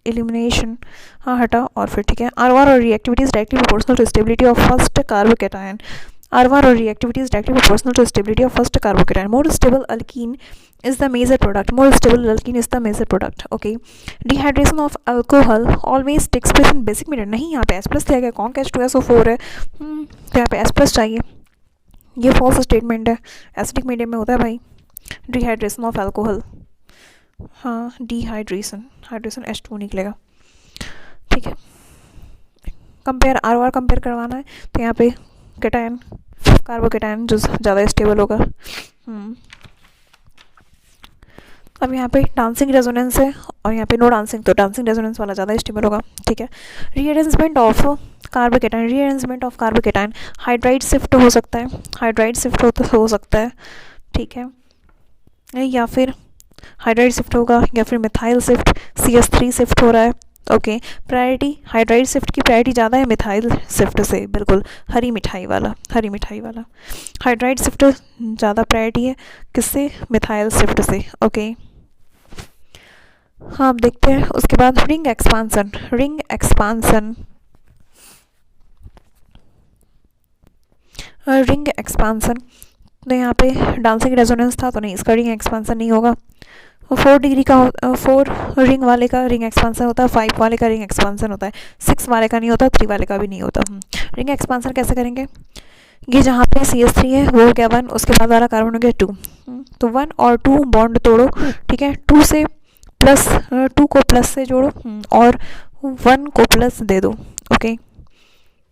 elimination हाँ हटा और फिर ठीक है R1 or reactivity is directly proportional to stability of first carbocation. R1 or reactivity is directly proportional to stability of first carbocation. More stable alkene is the major product, okay। dehydration of alcohol always takes place in basic medium, नहीं यहाँ पे H plus दिया गया, conc H2SO4 है तो यहाँ पे H plus चाहिए, ये फॉल्स स्टेटमेंट है, एसिडिक मीडियम में होता है भाई डिहाइड्रेशन ऑफ अल्कोहल। हाँ हाइड्रेशन H2 निकलेगा, ठीक है। कंपेयर R कंपेयर करवाना है तो यहाँ पे कैटायन कार्बोकेटायन जो ज़्यादा स्टेबल होगा। अब यहाँ पे डांसिंग रेजोनेंस है और यहाँ पे नो डांसिंग, तो डांसिंग रेजोनेंस वाला ज़्यादा स्टेबल होगा, ठीक है। Rearrangement of carbocation hydride shift हो सकता है, ठीक है, या फिर हाइड्राइड शिफ्ट होगा या फिर मिथाइल शिफ्ट, CH3 शिफ्ट हो रहा है, ओके। प्रायोरिटी हाइड्राइड शिफ्ट की प्रायोरिटी ज़्यादा है मिथाइल शिफ्ट से, बिल्कुल हरी मिठाई वाला हाइड्राइड शिफ्ट ज़्यादा प्रायोरिटी है किससे, मिथाइल शिफ्ट से, ओके। हाँ अब देखते हैं उसके बाद रिंग एक्सपांसन तो यहाँ पे डांसिंग रेजोनेंस था तो नहीं, इसका रिंग एक्सपांसन नहीं होगा। 4 डिग्री का 4 रिंग वाले का रिंग एक्सपांसन होता है, 5 वाले का रिंग एक्सपांसन होता है, 6 वाले का नहीं होता, 3 वाले का भी नहीं होता। रिंग एक्सपांसन कैसे करेंगे, ये जहाँ पे CH3 है वो हो गया 1, उसके बाद वाला कार्बन हो गया 2, तो 1 और 2 बॉन्ड तोड़ो, ठीक है, 2 से प्लस 2 को प्लस से जोड़ो और 1 को प्लस दे दो, ओके।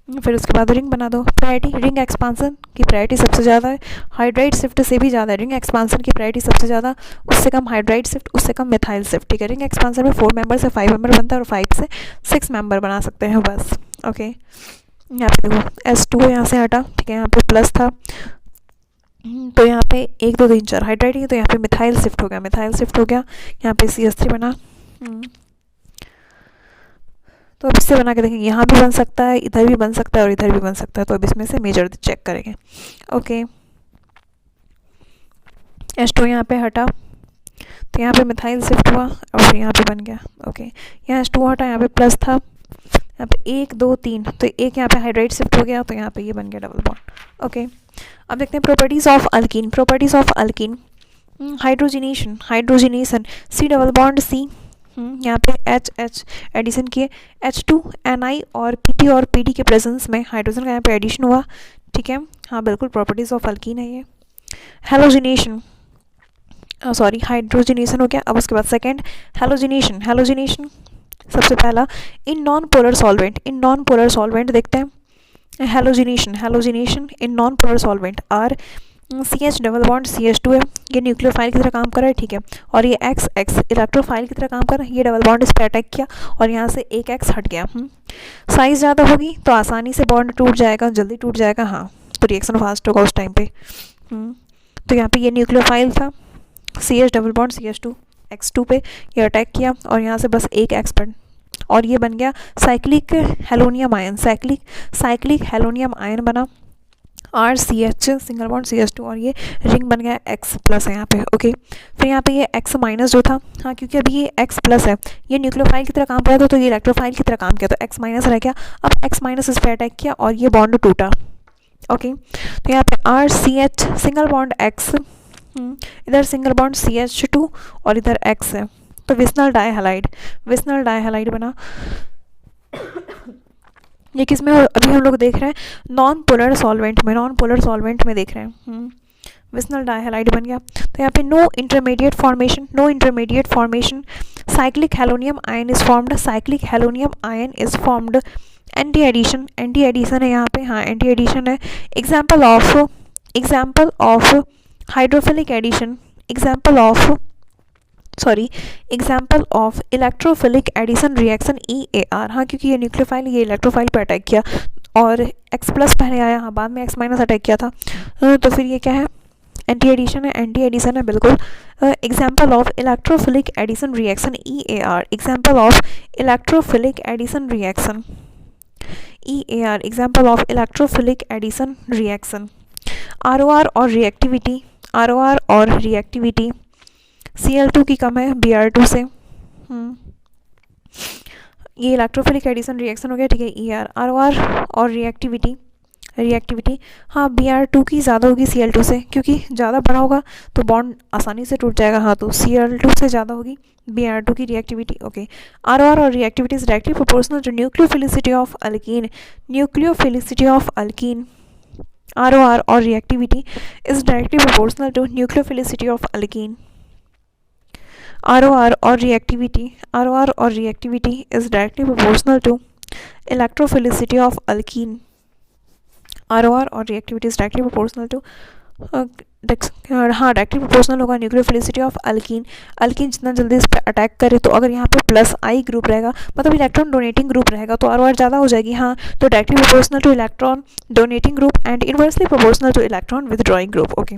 फिर उसके बाद रिंग बना दो। प्रायोरिटी रिंग एक्सपांसन की प्रायोरिटी सबसे ज़्यादा है, हाइड्राइड शिफ्ट से भी ज़्यादा है रिंग एक्सपांसन की प्रायोरिटी सबसे ज़्यादा, उससे कम हाइड्राइड शिफ्ट, उससे कम मिथाइल शिफ्ट, ठीक है। रिंग एक्सपांसन में 4 मेंबर से 5 मेंबर बनता है और 5 से 6 मेंबर बना सकते हैं बस, ओके। यहाँ पे देखो H2 यहाँ से हटा, ठीक है, यहाँ पे प्लस था तो यहाँ पे 1 2 3 4 हाइड्राइड है तो यहाँ पे मिथाइल शिफ्ट हो गया, यहाँ पे CH3 बना। तो अब इससे बना के देखेंगे, यहाँ भी बन सकता है, इधर भी बन सकता है और इधर भी बन सकता है, तो अब इसमें से मेजर चेक करेंगे, ओके। H2 यहाँ पे हटा तो यहाँ पे मिथाइल शिफ्ट हुआ और यहाँ पे बन गया, ओके। यहाँ H2 हटा, यहाँ पे प्लस था, यहाँ पे 1 2 3 तो एक यहाँ पे हाइड्राइड शिफ्ट हो गया तो यहाँ पे ये बन गया डबल बॉन्ड, ओके। अब देखते हैं properties of alkyne. Hydrogenation C double bond C, यहाँ पे H एडिशन किए, H2Ni और Pt और Pd के प्रेजेंस में हाइड्रोजन का यहाँ पे एडिशन हुआ, ठीक है। हाँ बिल्कुल प्रॉपर्टीज ऑफ अल्कीन है ये। हाइड्रोजिनेशन हो गया। अब उसके बाद सेकेंड हैलोजिनेशन सबसे पहला इन नॉन पोलर सॉल्वेंट देखते हैं, halogenation in non polar solvent R CH double bond CH2 है, ये न्यूक्लियोफाइल की तरह काम कर रहा है, ठीक है, और ये XX इलेक्ट्रोफाइल की तरह काम कर रहा है, ये डबल बॉन्ड इस पर अटैक किया और यहाँ से एक X हट गया। साइज़ ज़्यादा होगी तो आसानी से बॉन्ड टूट जाएगा, जल्दी टूट जाएगा, हाँ, तो रिएक्शन फास्ट होगा उस टाइम पे। तो यहाँ पे ये न्यूक्लियोफाइल था, CH double bond CH2 X2 पे ये अटैक किया और यहाँ से बस एक X पर, और ये बन गया cyclic halonium ion, cyclic halonium ion बना RCH सिंगल बॉन्ड CH2 और ये रिंग बन गया X प्लस है यहाँ पे। ओके, फिर यहाँ पे ये X माइनस जो था, हाँ, क्योंकि अभी ये X प्लस है, ये न्यूक्लियोफाइल की तरह काम कर रहा था तो ये इलेक्ट्रोफाइल की तरह काम किया, तो X माइनस रह गया। अब X माइनस इस पर अटैक किया और ये बॉन्ड टूटा। ओके, तो यहाँ पे RCH सिंगल बॉन्ड X, इधर सिंगल बॉन्ड CH2 और इधर X है, तो विस्नल डाइहैलाइड बना। ये किस में अभी हम लोग देख रहे हैं नॉन पोलर सॉल्वेंट में देख रहे हैं। विस्नल डाइहैलाइड बन गया। तो यहाँ पे no intermediate formation, cyclic halonium ion is formed, anti addition है यहाँ पे, हाँ, एंटी एडिशन है। Example of hydrophilic addition, example of electrophilic addition reaction EAR, हाँ, क्योंकि ये न्यूक्लियोफाइल, ये इलेक्ट्रोफाइल पे अटैक किया और X प्लस पहले आया, हाँ, बाद में X माइनस अटैक किया था, तो फिर ये क्या है, एंटी एडिशन है बिल्कुल। Example of electrophilic addition reaction EAR, example of electrophilic addition reaction EAR, example of electrophilic addition reaction. ROR और रिएक्टिविटी, Cl2 की कम है Br2 से, ये इलेक्ट्रोफिलिक एडिशन रिएक्शन हो गया, ठीक है, ER। ROR और रिएक्टिविटी, हाँ, Br2 की ज़्यादा होगी Cl2 से, क्योंकि ज़्यादा बड़ा होगा तो बॉन्ड आसानी से टूट जाएगा, हाँ, तो Cl2 से ज़्यादा होगी Br2 की रिएक्टिविटी। ओके, ROR और reactivity is directly proportional to nucleophilicity of alkene, ROR और reactivity is directly proportional to nucleophilicity of alkene. ROR or reactivity is directly proportional to electrophilicity of alkene. ROR और reactivity is directly proportional to हाँ, directly proportional होगा nucleophilicity of alkyne जितना जल्दी इस पर attack करे, तो अगर यहाँ पे प्लस I ग्रुप रहेगा, मतलब इलेक्ट्रॉन डोनेटिंग ग्रुप रहेगा, तो ROR ज़्यादा हो जाएगी, हाँ, तो directly proportional to electron donating group and inversely proportional to electron withdrawing group. Okay,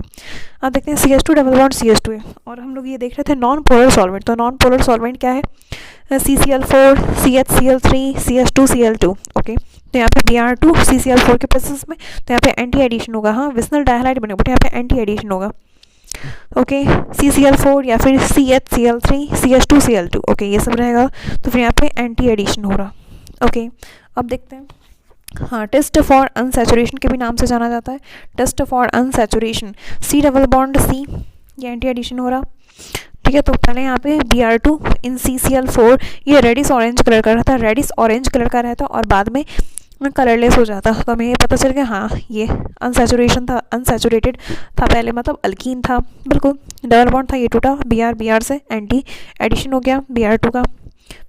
अब देखते हैं CH2 डबल बॉन्ड CH2 है, और हम लोग ये देख रहे थे नॉन पोलर सॉल्वेंट, तो नॉन पोलर सॉल्वेंट क्या है, CCl4 CHCl3 CH2Cl2। ओके, तो यहाँ पे Br2 CCl4 के प्रेजेंस में, तो यहाँ पे एंटी एडिशन होगा, हाँ, विस्नल डाइहैलाइड बनेगा, बट यहाँ पे एंटी एडिशन होगा। ओके, CCl4 या फिर CHCl3 CH2Cl2, ओके, ये सब रहेगा, तो फिर यहाँ पे एंटी एडिशन हो रहा। ओके, अब देखते हैं, हाँ, टेस्ट फॉर अनसैचुरेशन के भी नाम से जाना जाता है, test for unsaturation, C double bond C, ये एंटी एडिशन हो रहा, ठीक है। तो पहले यहाँ पे Br2 इन CCl4, ये रेडिश ऑरेंज कलर का रहता और बाद में कलरलेस हो जाता, तो हमें ये पता चल गया, हाँ, ये अनसैचुरेटेड था पहले, मतलब अल्कीन था, बिल्कुल, डबल बॉन्ड था, ये टूटा, Br से एंटी एडिशन हो गया Br2 का,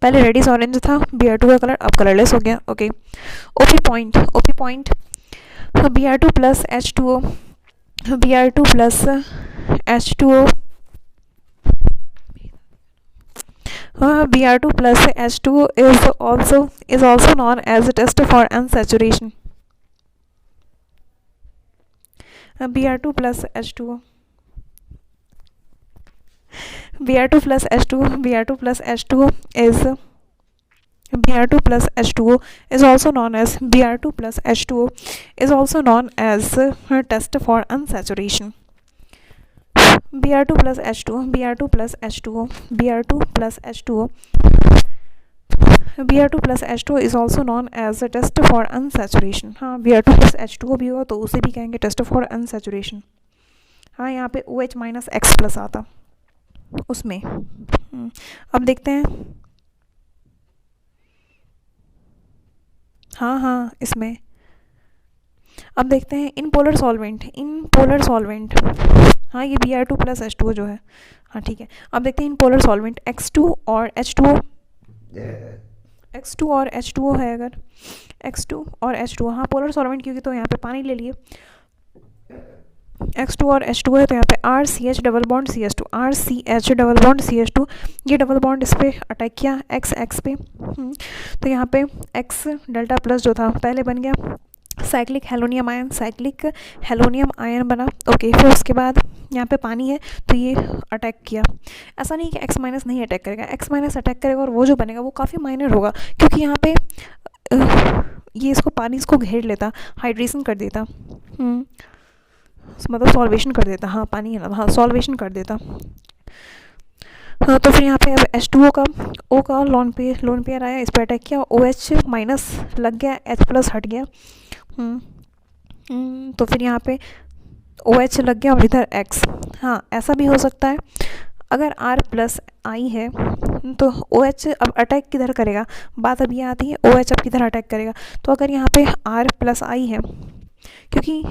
पहले रेडिश ऑरेंज था Br2 का कलर, अब कलरलेस हो गया। Okay, OP point Br2 plus H2O, Br2 plus H2O, Br2 plus H2O is also known as a test for unsaturation. Br2 plus H2O, Br2 plus H2O is also known as a test for unsaturation. Br2 plus H2O is also known as a test for unsaturation. हाँ, Br2 plus H2O भी होगा तो उसे भी कहेंगे test for unsaturation. हाँ, यहाँ पे OH माइनस X प्लस आता उसमें। अब देखते हैं, हाँ, इसमें अब देखते हैं इन पोलर सॉल्वेंट, हाँ, ये Br2 प्लस H2O जो है, हाँ, ठीक है। अब देखते हैं इन पोलर सॉल्वेंट X2 और H2O, X2 और H2O है, अगर X2 और H2O, हाँ पोलर सॉल्वेंट क्योंकि, तो यहाँ पे पानी ले लिए, X2 और H2O है तो यहाँ पे RCH double bond CH2, RCH double bond CH2, ये डबल बॉन्ड इस पर अटैक किया X पे। तो यहाँ पे X डेल्टा प्लस जो था पहले बन गया cyclic halonium ion, cyclic halonium ion बना। ओके, फिर उसके बाद यहाँ पे पानी है तो ये अटैक किया। ऐसा नहीं कि X माइनस नहीं अटैक करेगा, X माइनस अटैक करेगा और वो जो बनेगा वो काफ़ी माइनर होगा, क्योंकि यहाँ पे ये इसको पानी इसको घेर लेता, हाइड्रेशन कर देता, मतलब सॉल्वेशन कर देता, हाँ पानी है ना, हाँ सॉल्वेशन कर देता। हाँ तो फिर यहाँ पे अब H2O का O का लोन पेयर आया, इस पर अटैक किया, OH माइनस लग गया, H प्लस हट गया। तो फिर यहाँ पे OH लग गया और इधर X। हाँ ऐसा भी हो सकता है, अगर R प्लस I है तो OH अब अटैक किधर करेगा, बात अब ये आती है OH अब किधर अटैक करेगा। तो अगर यहाँ पे R प्लस I है, क्योंकि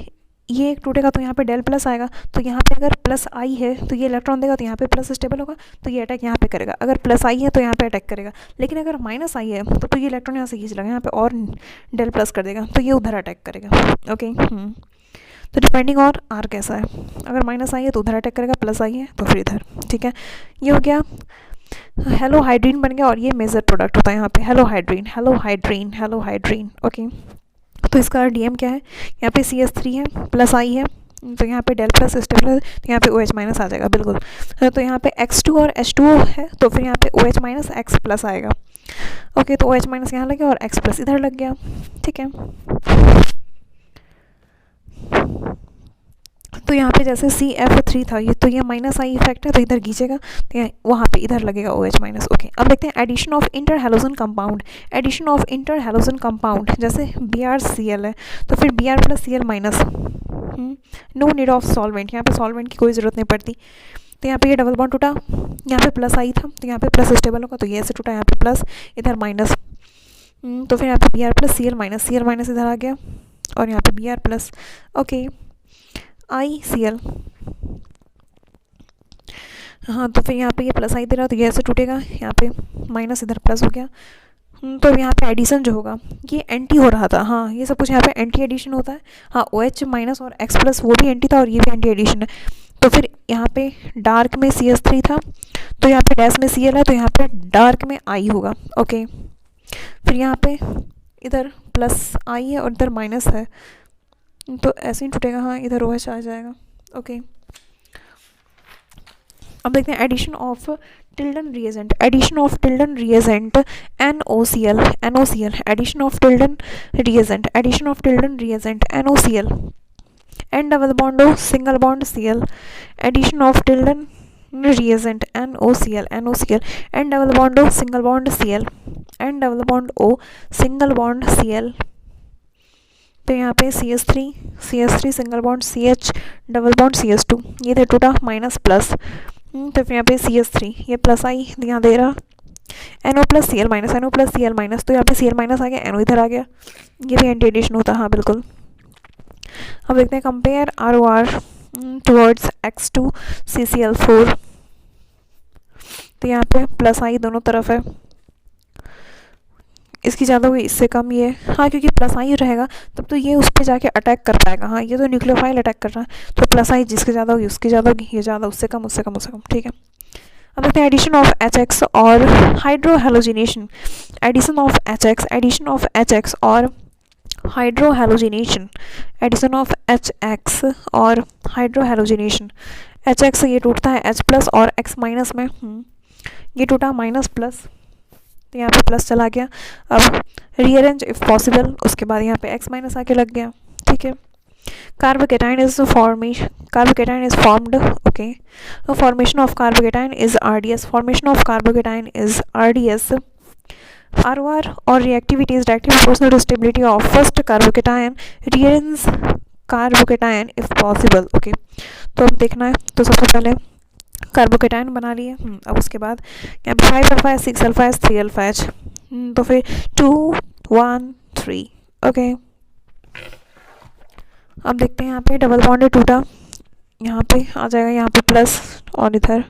ये एक टूटेगा तो यहाँ पे डेल प्लस आएगा, तो यहाँ पे अगर प्लस आई है तो ये इलेक्ट्रॉन देगा, तो यहाँ पे प्लस स्टेबल होगा, तो ये अटैक यहाँ पे करेगा। अगर प्लस आई है तो यहाँ पे अटैक करेगा, लेकिन अगर माइनस आई है तो ये इलेक्ट्रॉन यहाँ से खींच लेगा, यहाँ पे और डेल प्लस कर देगा, तो ये उधर अटैक करेगा। ओके, तो डिपेंडिंग और आर कैसा है, अगर माइनस आई है तो उधर अटैक करेगा, प्लस आई है तो फिर इधर। ठीक है, ये हो गया हेलोहाइड्रीन बन गया, और ये मेजर प्रोडक्ट होता है यहाँ पे हेलोहाइड्रीन, हेलोहाइड्रीन, हेलोहाइड्रीन। ओके, तो इसका DM क्या है, यहाँ पे CH3 है, प्लस I है, तो यहाँ पे डेल प्लस स्टेबल है, तो यहाँ पे OH माइनस आ जाएगा बिल्कुल। तो यहाँ पे X2 और H2O है, तो फिर यहाँ पे OH माइनस X प्लस आएगा। ओके, तो OH माइनस यहाँ लग गया और X प्लस इधर लग गया। ठीक है, तो यहाँ पे जैसे CF3 था, ये तो ये माइनस आई इफेक्ट है, तो इधर खींचेगा, तो वहाँ पे इधर लगेगा OH माइनस। ओके, अब देखते हैं addition of interhalogen compound. Addition of interhalogen compound, जैसे BrCl है तो फिर Br plus Cl minus, no need of solvent, यहाँ पे सॉल्वेंट की कोई ज़रूरत नहीं पड़ती। तो यहाँ पे ये डबल बॉन्ड टूटा, यहाँ पे प्लस आई था तो यहाँ पे प्लस स्टेबल होगा, तो ये ऐसे टूटा, यहाँ पे प्लस इधर माइनस, तो फिर यहाँ पे Br plus Cl minus, Cl minus इधर आ गया, और यहाँ पे Br प्लस। ओके, ICl, हाँ तो फिर यहाँ पे ये प्लस आई दे रहा, तो ये ऐसे टूटेगा, यहाँ पे माइनस इधर प्लस हो गया। तो यहाँ पे एडिशन जो होगा ये एंटी हो रहा था, हाँ ये सब कुछ यहाँ पे एंटी एडिशन होता है। हाँ OH माइनस और X प्लस वो भी एंटी था और ये भी एंटी एडिशन है। तो फिर यहाँ पे डार्क में CH3 था, तो यहाँ पे डैश में Cl है, तो यहाँ पे डार्क में I होगा। ओके, फिर यहाँ पे इधर प्लस I है और इधर माइनस है, तो ऐसे ही टूटेगा, हाँ इधर OH आ जाएगा। ओके, अब देखते हैं addition of Tilden reagent, addition of Tilden reagent NOCl, NOCl, addition of Tilden reagent, addition of Tilden reagent NOCl, N double bond O single bond Cl, addition of Tilden reagent NOCl, NOCl, N double bond O single bond Cl, N double bond O single bond Cl, तो यहाँ पे CH3 single bond CH double bond CH2, ये थे टूटा minus plus, तो फिर यहाँ पे CH3 ये प्लस आई यहाँ दे रहा, NO plus Cl minus, NO plus Cl minus, तो यहाँ पे Cl माइनस आ गया, NO इधर आ गया, ये भी एंटी एडिशन होता है, हाँ बिल्कुल। अब देखते हैं compare ROR towards X2 CCl4, तो यहाँ पे प्लस आई दोनों तरफ है, इसकी ज़्यादा हुई इससे कम ये, हाँ क्योंकि प्लस आई रहेगा तब तो ये उस पर जाके अटैक कर पाएगा, हाँ ये तो न्यूक्लियोफाइल अटैक कर रहा है, तो प्लस आई जिसकी ज़्यादा होगी उसकी ज़्यादा होगी, ये ज़्यादा उससे कम उससे कम उससे कम। ठीक है, अब देखते हैं एडिशन ऑफ HX और hydrohalogenation, addition of HX, addition of HX और हाइड्रोहेलोजिनेशन, एडिशन ऑफ HX और हाइड्रोहेलोजिनेशन। HX ये टूटता है H प्लस और X माइनस में, ये टूटा माइनस प्लस, तो यहाँ पे प्लस चला गया। अब रीअरेंज इफ पॉसिबल, उसके बाद यहाँ पे X माइनस आके लग गया। ठीक है, carbocation is formation, carbocation is formed. Okay, formation of carbocation is RDS, formation of carbocation is RDS। ROR और reactivity is directly proportional to stability of first carbocation, rearrange carbocation if possible। Okay, तो अब देखना है, तो सबसे पहले carbocation बना लिए, अब उसके बाद यहाँ पे 5 alpha H 6 alpha H 3 alpha H, तो फिर 2 1 3। ओके, अब देखते हैं यहाँ पे डबल बॉन्ड टूटा, यहाँ पे आ जाएगा, यहाँ पे प्लस और इधर।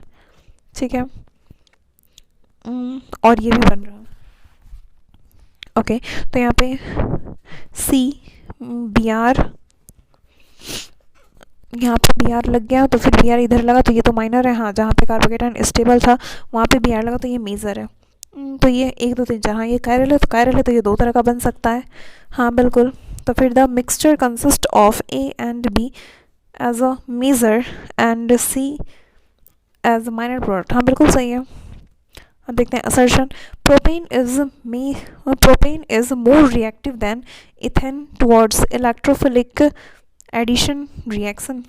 ठीक है, और ये भी बन रहा, ओके, तो यहाँ पे सी बी आर, यहाँ पे बी आर लग गया, तो फिर बी आर इधर लगा तो ये तो माइनर है, हाँ जहाँ पे कार्बोकेटायन स्टेबल था वहाँ पे बी आर लगा तो ये मेजर है। तो ये 1 2 3 4, हाँ ये कायरल है, तो कायरल है तो ये 2 तरह का बन सकता है, हाँ बिल्कुल। तो फिर the mixture consist of A and B as a major and C as a minor product, हाँ बिल्कुल सही है। अब देखते हैं assertion. Propane is more reactive than ethane towards electrophilic addition reaction.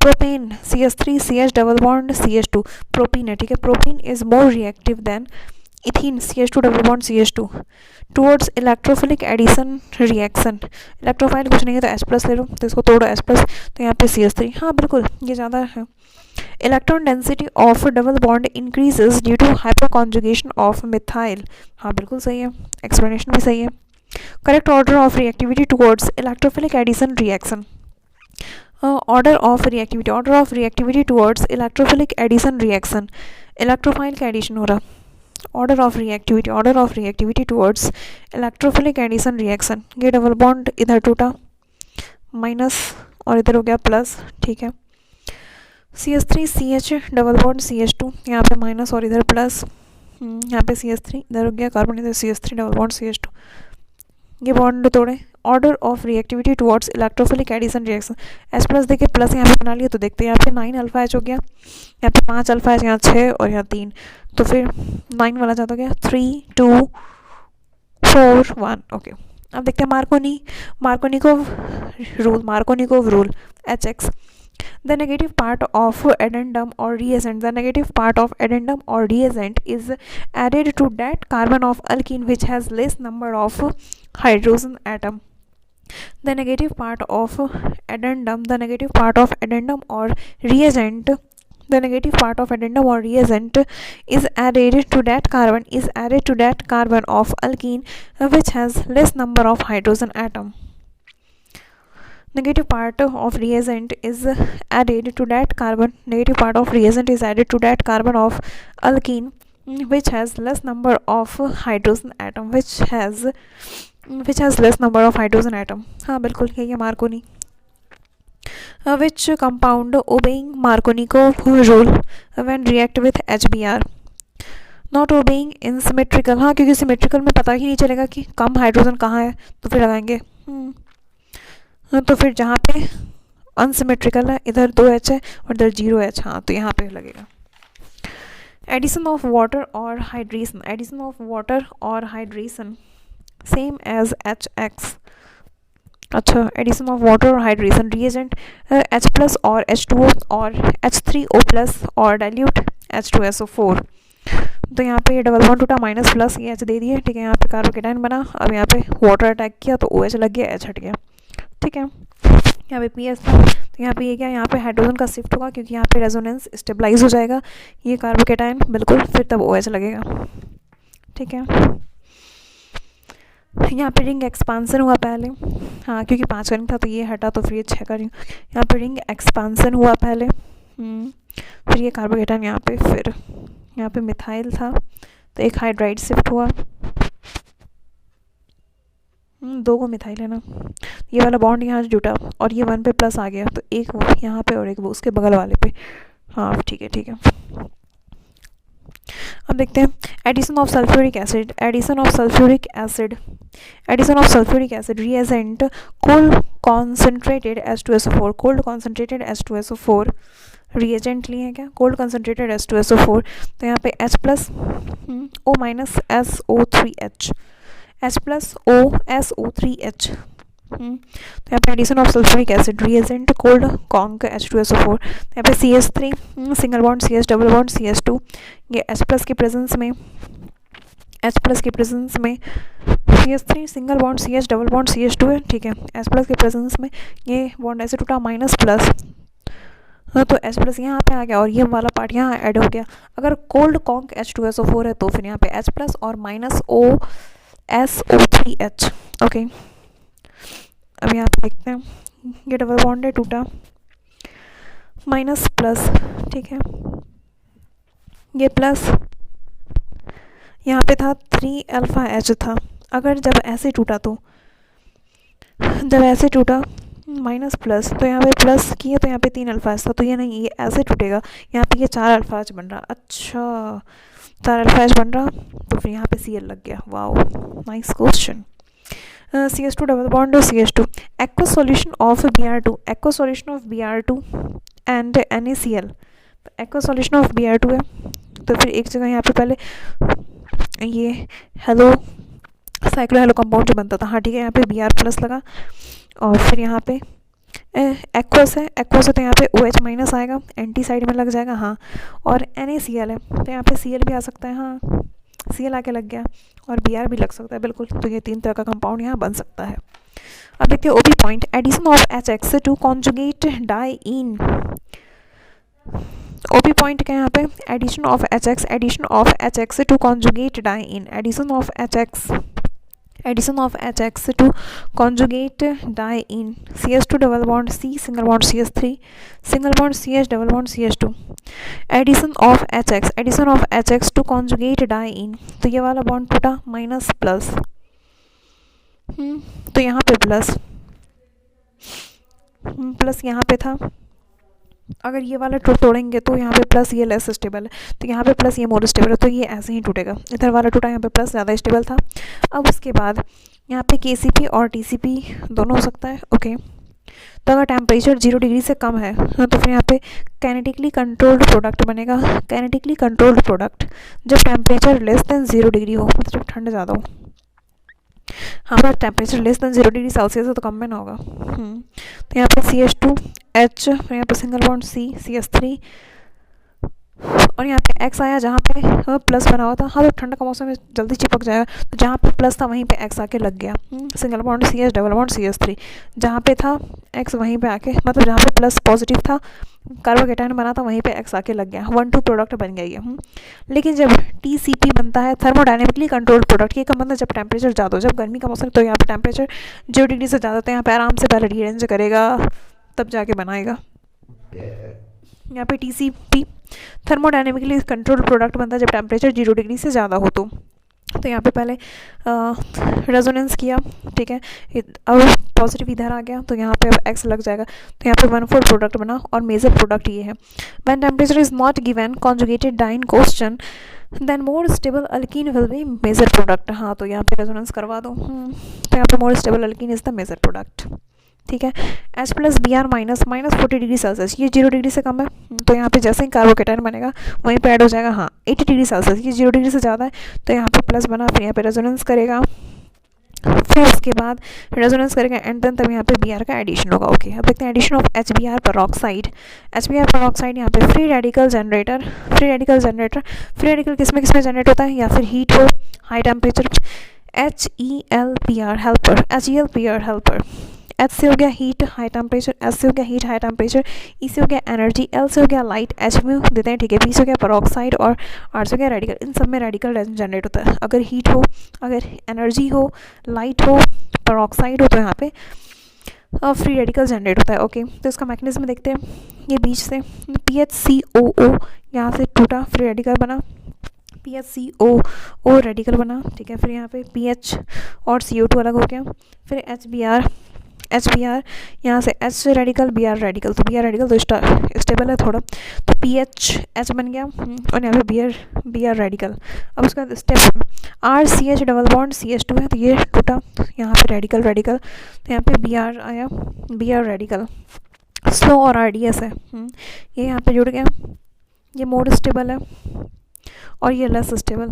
Propane CH3CH double bond CH2, propene है, ठीक है। Propene is more reactive than ethene CH2 double bond CH2 towards electrophilic addition reaction. Electrophile कुछ नहीं है तो H+ ले लो, तो इसको तोड़ो H+, तो यहाँ पे CH3, हाँ बिल्कुल ये ज़्यादा है। Electron density of double bond increases due to hyperconjugation of methyl, हाँ बिल्कुल सही है, एक्सप्लेनेशन भी सही है। Correct order of reactivity towards electrophilic addition reaction. Order of reactivity towards electrophilic addition reaction, electrophile का एडिशन हो रहा। Order of reactivity towards electrophilic addition reaction, ये डबल बॉन्ड इधर टूटा माइनस और इधर हो गया प्लस, ठीक है। CH3CH डबल बॉन्ड CH2, यहाँ पे माइनस और इधर प्लस, यहाँ पे CH3 इधर हो गया कार्बन, इधर CH3 डबल बॉन्ड CH2, ये बॉन्ड तोड़े। Order of reactivity towards electrophilic addition reaction, H+ देखिए प्लस यहाँ पे बना लिया, तो देखते हैं यहाँ पे 9 अल्फा H हो गया, यहाँ पे 5 अल्फा H, यहाँ 6 और यहाँ 3, तो फिर 9 वाला जाता गया 3 2 4 1, ओके। अब देखते हैं Markovnikov rule HX। The negative part of addendum or reagent is added to that carbon of alkene which has less number of hydrogen atom. The negative part of addendum or reagent is added to that carbon of alkene which has less number of hydrogen atom. Negative part of reagent is added to that carbon of alkene which has less number of hydrogen atom, हाँ बिल्कुल यही है Markovnikov. Which compound obeying Markovnikov rule when react with HBr? Not obeying in symmetrical, हाँ क्योंकि symmetrical में पता ही नहीं चलेगा कि कम हाइड्रोजन कहाँ है, तो फिर लगाएंगे तो फिर जहाँ पे अनसिमेट्रिकल है इधर 2H है और इधर 0H, हाँ तो यहाँ पे लगेगा। एडिशन ऑफ वाटर और हाइड्रेशन सेम एज HX। अच्छा, एडिशन ऑफ वाटर और हाइड्रेशन, रिएजेंट H+ और H2O और H3O+ और डाइल्यूट H2SO4। तो यहाँ पे ये डबल बॉन्ड टूटा माइनस प्लस ये H दे दिए, ठीक है। यहाँ पे कार्बोकेटाइन बना, अब यहाँ पे वाटर अटैक किया तो OH लग गया, H हट गया, ठीक है। यहाँ पे PS था तो यहाँ पे ये क्या, यहाँ पे हाइड्रोजन का शिफ्ट होगा क्योंकि यहाँ पे रेजोनेंस स्टेबलाइज हो जाएगा ये कार्बोकेटाइन, बिल्कुल, फिर तब OH लगेगा, ठीक है। यहाँ पे रिंग एक्सपांसन हुआ पहले, हाँ क्योंकि 5 का रिंग था तो ये हटा तो फिर ये 6 का रिंग, यहाँ पे रिंग एक्सपांसन हुआ पहले, फिर ये कार्बोकेटाइन यहाँ पे, फिर यहाँ पे मिथाइल था तो एक हाइड्राइड शिफ्ट हुआ, 2 को मिथाइल है ना, ये वाला बॉन्ड यहाँ जुटा और ये 1 पे प्लस आ गया तो एक वो यहाँ पे और एक वो उसके बगल वाले पे, हाँ ठीक है। अब देखते हैं addition of sulphuric acid reagent cold concentrated H2SO4 reagent लिए हैं क्या, कोल्ड कॉन्सेंट्रेटेड H2SO4, तो यहाँ पे H+ O- SO3H, H+ O SO3H, तो यहाँ पे addition of sulphuric acid reagent cold conc H2SO4, यहाँ पे CH3 single bond CH double bond CH2, ये H+ के प्रेजेंस में CH3 single bond CH double bond CH2 है, ठीक है। H+ के प्रेजेंस में ये बॉन्ड ऐसे टूटा माइनस प्लस, तो H+ यहाँ पे आ गया और ये वाला पार्ट यहाँ ऐड हो गया। अगर कोल्ड कॉन्क H2SO4 है तो फिर यहाँ पे H+ और माइनस O SO3H, ओके। अब यहाँ पे देखते हैं ये डबल बॉन्ड है टूटा माइनस प्लस, ठीक है, ये प्लस यहाँ पे था 3 अल्फा H था, अगर जब ऐसे टूटा तो जब ऐसे टूटा माइनस प्लस, तो यहाँ पे प्लस किया तो यहाँ पे 3 अल्फाज था, तो ये नहीं, ये ऐसे टूटेगा, यहाँ पे ये 4 अल्फाज बन रहा। अच्छा 4 अल्फाज बन रहा, तो फिर यहाँ पे Cl लग गया। Wow nice question. CH2 double bond CH2 aqueous solution of Br2, aqueous solution of Br2 and NaCl, aqueous solution of Br2 है, तो फिर एक जगह यहाँ पे पहले ये हेलो साइक्लो हेलो कंपाउंड जो बनता था, हाँ ठीक है, यहाँ पे Br प्लस लगा, और फिर यहाँ पे एक्वस है, एक्वस है तो यहाँ पे OH माइनस आएगा, एंटी साइड में लग जाएगा, हाँ, और NaCl है तो यहाँ पे Cl भी आ सकता है, हाँ Cl आके लग गया, और Br भी लग सकता है, बिल्कुल, तो ये 3 तरह का कंपाउंड यहाँ बन सकता है। अब देखते हैं OP point, addition of HX to conjugate diene. OP point क्या है यहाँ पे, addition of HX to conjugate diene, addition of HX to conjugate diene, CH2 double bond C single bond CH3 single bond CH double bond CH2, addition of HX to conjugate diene, तो ये वाला bond टूटा, minus plus, तो यहाँ पे plus plus यहाँ पे था, अगर ये वाला तोड़ेंगे तो यहाँ पे प्लस ये लेस स्टेबल है, तो यहाँ पे प्लस ये मोर स्टेबल है, तो ये ऐसे ही टूटेगा, इधर वाला टूटा, यहाँ पे प्लस ज़्यादा स्टेबल था। अब उसके बाद यहाँ पे KCP और TCP दोनों हो सकता है, ओके। तो अगर टेम्परेचर 0 डिग्री से कम है तो फिर यहाँ पे काइनेटिकली कंट्रोल्ड प्रोडक्ट बनेगा, काइनेटिकली कंट्रोल्ड प्रोडक्ट जब टेम्परेचर लेस देन 0 डिग्री हो, मतलब जब ठंड ज़्यादा हो, हमारा temperature less than 0 degree Celsius है तो कम में ना होगा। तो यहाँ पे CH2H, यहाँ पे सिंगल बॉन्ड C CH3, और यहाँ पे X आया जहाँ पे प्लस बना हुआ था, हाँ तो ठंड का मौसम में जल्दी चिपक जाएगा, तो जहाँ पे प्लस था वहीं पे X आके लग गया, single bond CH double bond CH3, जहाँ पे था X वहीं पे आके, मतलब जहाँ पे प्लस पॉजिटिव था, कार्बोकेटायन बना था, वहीं पे X आके लग गया, 1,2 प्रोडक्ट बन गया ये। लेकिन जब TCP बनता है, थर्मोडायनेमिकली कंट्रोल्ड प्रोडक्ट, ये कब बनता है, जब टेम्परेचर ज़्यादा हो, जब गर्मी का मौसम, तो यहाँ पे टेम्परेचर 0 डिग्री से ज़्यादा, तो यहाँ पे आराम से पहले रीअरेंज करेगा तब जाके बनाएगा। यहाँ पे TCP थर्मोडायनेमिकली कंट्रोल्ड प्रोडक्ट बनता है जब टेम्परेचर 0 डिग्री से ज़्यादा हो, तो यहाँ पे पहले रेजोनेंस किया, ठीक है, अब पॉजिटिव इधर आ गया, तो यहाँ पे अब X लग जाएगा, तो यहाँ पे 1,4 प्रोडक्ट बना, और मेजर प्रोडक्ट ये है। When temperature is not given conjugated diene question then more stable alkene will be major product, हाँ तो यहाँ पे रेजोनेंस करवा दो, तो यहाँ पे more stable alkene is the major product, ठीक है। H plus Br minus 40 degree Celsius, ये 0 डिग्री से कम है, तो यहाँ पे जैसे ही कार्बोकेटायन बनेगा वहीं पे ऐड हो जाएगा, हाँ 80 डिग्री सेल्सियस, ये 0 डिग्री से ज़्यादा है, तो यहाँ पे प्लस बना, फिर यहाँ पे रेजोनेंस करेगा, फिर उसके बाद रेजोनेंस करेगा, एंड देन तब यहाँ पे Br का एडिशन होगा, ओके। अब देखते हैं एडिशन ऑफ HBr पेरोक्साइड, यहाँ पे free radical generator, free radical किस में जनरेट होता है, या फिर हीट हो, high temperature, HELPR helper, H से हो गया हीट हाई टेम्परेचर, S से हो गया हीट हाई टेम्परेचर, E से हो गया एनर्जी, L से हो गया लाइट, H म्यू देते हैं, ठीक है, P से हो गया पेरोक्साइड, और R से हो गया रेडिकल। इन सब में रेडिकल जनरेट होता है, अगर हीट हो, अगर एनर्जी हो, लाइट हो, पेरोक्साइड हो, तो यहाँ पे फ्री रेडिकल जनरेट होता है, ओके। तो इसका मैकेनिज्म देखते हैं, ये बीच से PHCOO यहाँ से टूटा, फ्री रेडिकल बना, PHCOO रेडिकल बना, ठीक है, फिर यहाँ पे PH और CO2 अलग हो गया, फिर HBr यहाँ से H से रेडिकल, Br रेडिकल, तो Br रेडिकल तो स्टेबल है थोड़ा, तो PH बन गया, और यहाँ पे Br रेडिकल। अब उसका step RCH double bond CH2 है, तो ये टूटा, यहाँ पे रेडिकल, तो यहाँ पे Br आया, Br रेडिकल, स्लो और RDS है, ये यहाँ पे जुड़ गया, ये मोर स्टेबल है और ये लेस स्टेबल,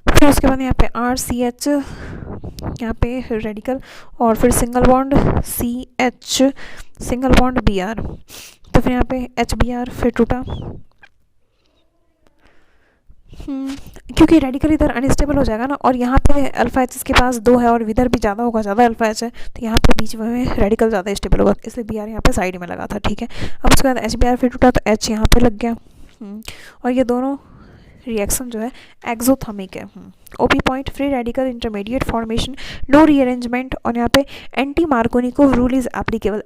फिर उसके बाद यहाँ पे RCH यहाँ पे रेडिकल, और फिर single bond CH single bond Br, तो फिर यहाँ पे HBr फिर टूटा, क्योंकि रेडिकल इधर अनस्टेबल हो जाएगा ना, और यहाँ पे अल्फा H इसके पास 2 है, और इधर भी ज़्यादा होगा, ज़्यादा अल्फा H है, तो यहाँ पे बीच में रेडिकल ज़्यादा स्टेबल होगा, इसलिए Br यहाँ पे साइड में लगा था, ठीक है। अब उसके बाद HBr फिर टूटा, तो H यहाँ पे लग गया, और ये दोनों रिएक्शन जो है एक्सोथर्मिक है। OP point free radical intermediate formation, no rearrangement, और यहाँ पे anti Markovnikov rule is applicable,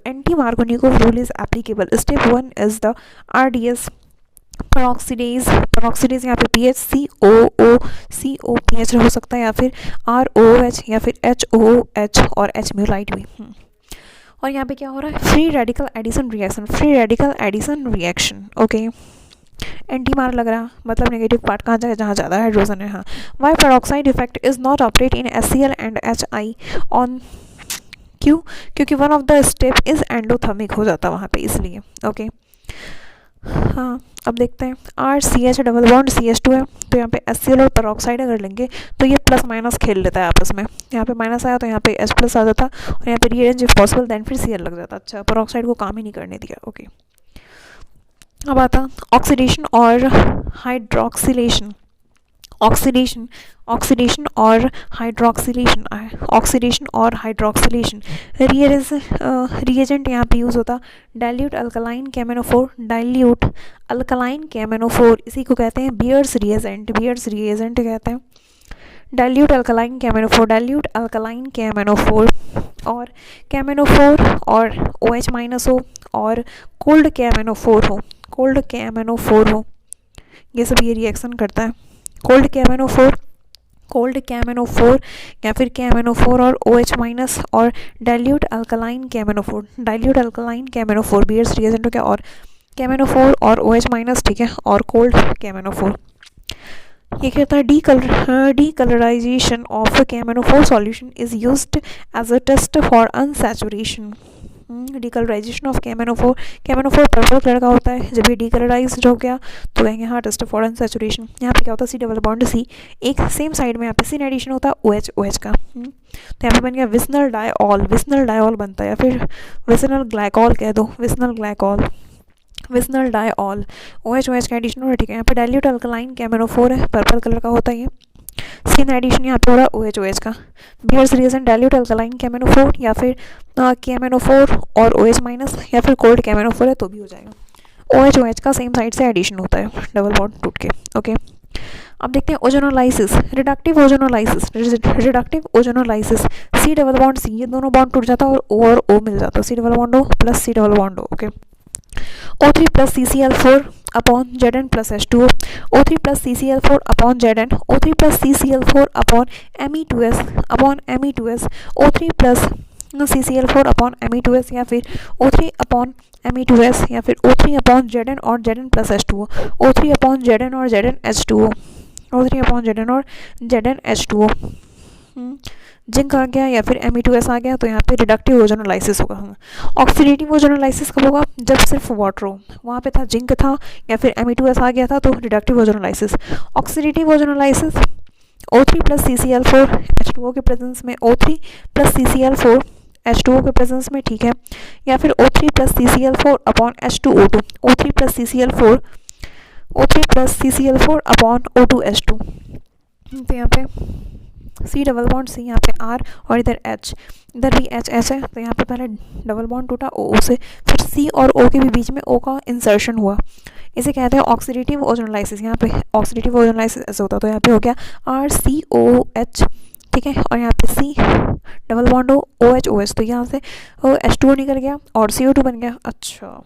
step 1 is the RDS peroxidase यहाँ पे पीएच COOCOPH हो सकता है, या फिर ROH, या फिर HOH और H म्यूलाइट भी। और यहाँ पे क्या हो रहा है, free radical addition reaction. Okay, anti मार लग रहा, मतलब नेगेटिव पार्ट कहाँ जाएगा, जहाँ ज़्यादा हाइड्रोजन है। हाँ, why peroxide effect is not operate in HCl and HI on, क्यों, क्योंकि one of the step is endothermic हो जाता वहाँ पे, इसलिए। ओके, हाँ, अब देखते हैं RCH डबल बॉन्ड CH2 है, तो यहाँ पे HCl और पेरोक्साइड अगर लेंगे तो ये प्लस माइनस खेल लेता है आपस में। यहाँ पे माइनस आया तो यहाँ पे H प्लस आ जाता, और यहाँ पे रीअरेंज इफ पॉसिबल देन फिर Cl लग जाता। अच्छा, पेरोक्साइड को काम ही नहीं करने दिया। ओके, अब आता ऑक्सीडेशन और हाइड्रोक्सिलेशन। ऑक्सीडेशन और हाइड्रोक्सिलेशन रिएजेंट यहाँ पे यूज़ होता डाइल्यूट अल्कलाइन कैमेनोफोर, इसी को कहते हैं बियर्स रिएजेंट कहते हैं। डाइल्यूट अल्कलाइन कैमेनोफोर और कैमेनोफोर और OH माइनस हो और कोल्ड कैमेनोफोर हो, ये सब ये रिएक्शन करता है। कोल्ड कैमेनोफोर या फिर कैमेनोफोर और OH माइनस और डाइल्यूट अल्कलाइन कैमेनोफोर बियर्स रिएजेंट हो गया, और कैमेनोफोर और OH माइनस, ठीक है, और कोल्ड कैमेनोफोर। ये कहता है decolourisation of K M N O four solution is used as a test for unsaturation. Decolourisation of K M N O four purple colour का होता है, जब ये डीकलराइज्ड हो गया तो कहेंगे हाँ टेस्ट फॉर अनसैचुरेशन। यहाँ पे क्या होता है, C डबल बॉन्ड C, एक सेम साइड में यहाँ पे C एडिशन होता है OH का। तो यहाँ पे बन गया विसनल डायऑल बनता है, या फिर विसनल ग्लाइकॉल कह दो, विसनल डायऑल OH का एडिशन हो रहा है, ठीक है। यहाँ पे डाइल्यूट अल्कलाइन कैमेनोफोर है, पर्पल कलर का होता है ये। सीन एडिशन यहाँ पे हो रहा है OH का। बियर्स रिएजेंट डाइल्यूट अल्कलाइन कैमेनोफोर या फिर कैमेनोफोर और OH माइनस, या फिर कोल्ड कैमेनोफोर है तो भी हो जाएगा। OH का सेम साइड से एडिशन होता है डबल बॉन्ड टूट के। ओके, अब देखते हैं ozonolysis, reductive ozonolysis. C double bond C, ये दोनों बॉन्ड टूट जाता है और O और O मिल जाता है, C double bond O plus C double bond O। Okay, O3 plus CCl4 upon Zn plus H2O, O3 plus CCl4 upon Zn, O3 plus CCl4 upon Me2S, O3 plus CCl4 upon Me2S, या फिर O3 upon Me2S, या फिर O3 upon Zn और Zn plus H2O, O3 upon Zn और Zn H2O, O3 upon Zn और Zn H2O। Zinc आ गया या फिर Me2S आ गया, तो यहाँ पे रिडक्टिव ओजोनोलाइसिस होगा। ऑक्सीडेटिव ओजोनोलाइसिस कब होगा, जब सिर्फ वाटर हो, वहाँ पे था जिंक था या फिर Me2S आ गया था, तो reductive ozonolysis. Oxidative ozonolysis O3 plus CCl4 H2O के प्रेजेंस में, O3 प्लस CCl4 H2O के प्रेजेंस में, ठीक है, या फिर O3 plus CCl4 upon H2O2, O3 plus CCl4 upon O2H2। तो यहाँ पे C डबल बॉन्ड C, यहाँ पे R और इधर H, इधर भी H है, तो यहाँ पे पहले डबल बॉन्ड टूटा O से, फिर C और O के भी बीच में O का इंसर्शन हुआ, इसे कहते हैं ऑक्सीडेटिव ओजोनोलाइसिस। यहाँ पे ऑक्सीडेटिव ओजोनोलाइसिस ऐसे होता है, तो यहाँ पे हो गया RCOH, ठीक है, और यहाँ पे C डबल बॉन्ड OH, तो यहाँ से H2O निकल गया और CO2 बन गया। अच्छा,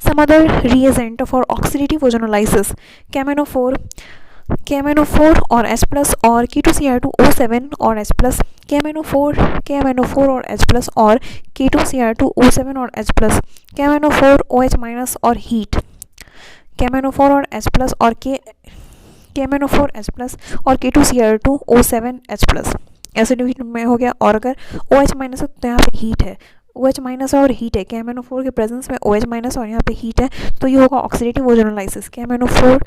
some other reagent for oxidative ozonolysis, K M N O four और H प्लस और K2Cr2O7 और H प्लस, कैमेनोफोर और H प्लस और K2Cr2O7 और H प्लस, कैमेनोफोर OH माइनस और हीट, कैमेनोफोर और H प्लस और कैमेनोफोर H प्लस और K2Cr2O7 H प्लस, एसिड में हो गया। और अगर OH माइनस है तो यहाँ पे हीट है, OH माइनस और हीट है, कैमेनोफोर के प्रेजेंस में OH माइनस और यहाँ पे हीट है, तो ये होगा ऑक्सीडेटिव ओजोनोलाइसिस। कैमेनोफोर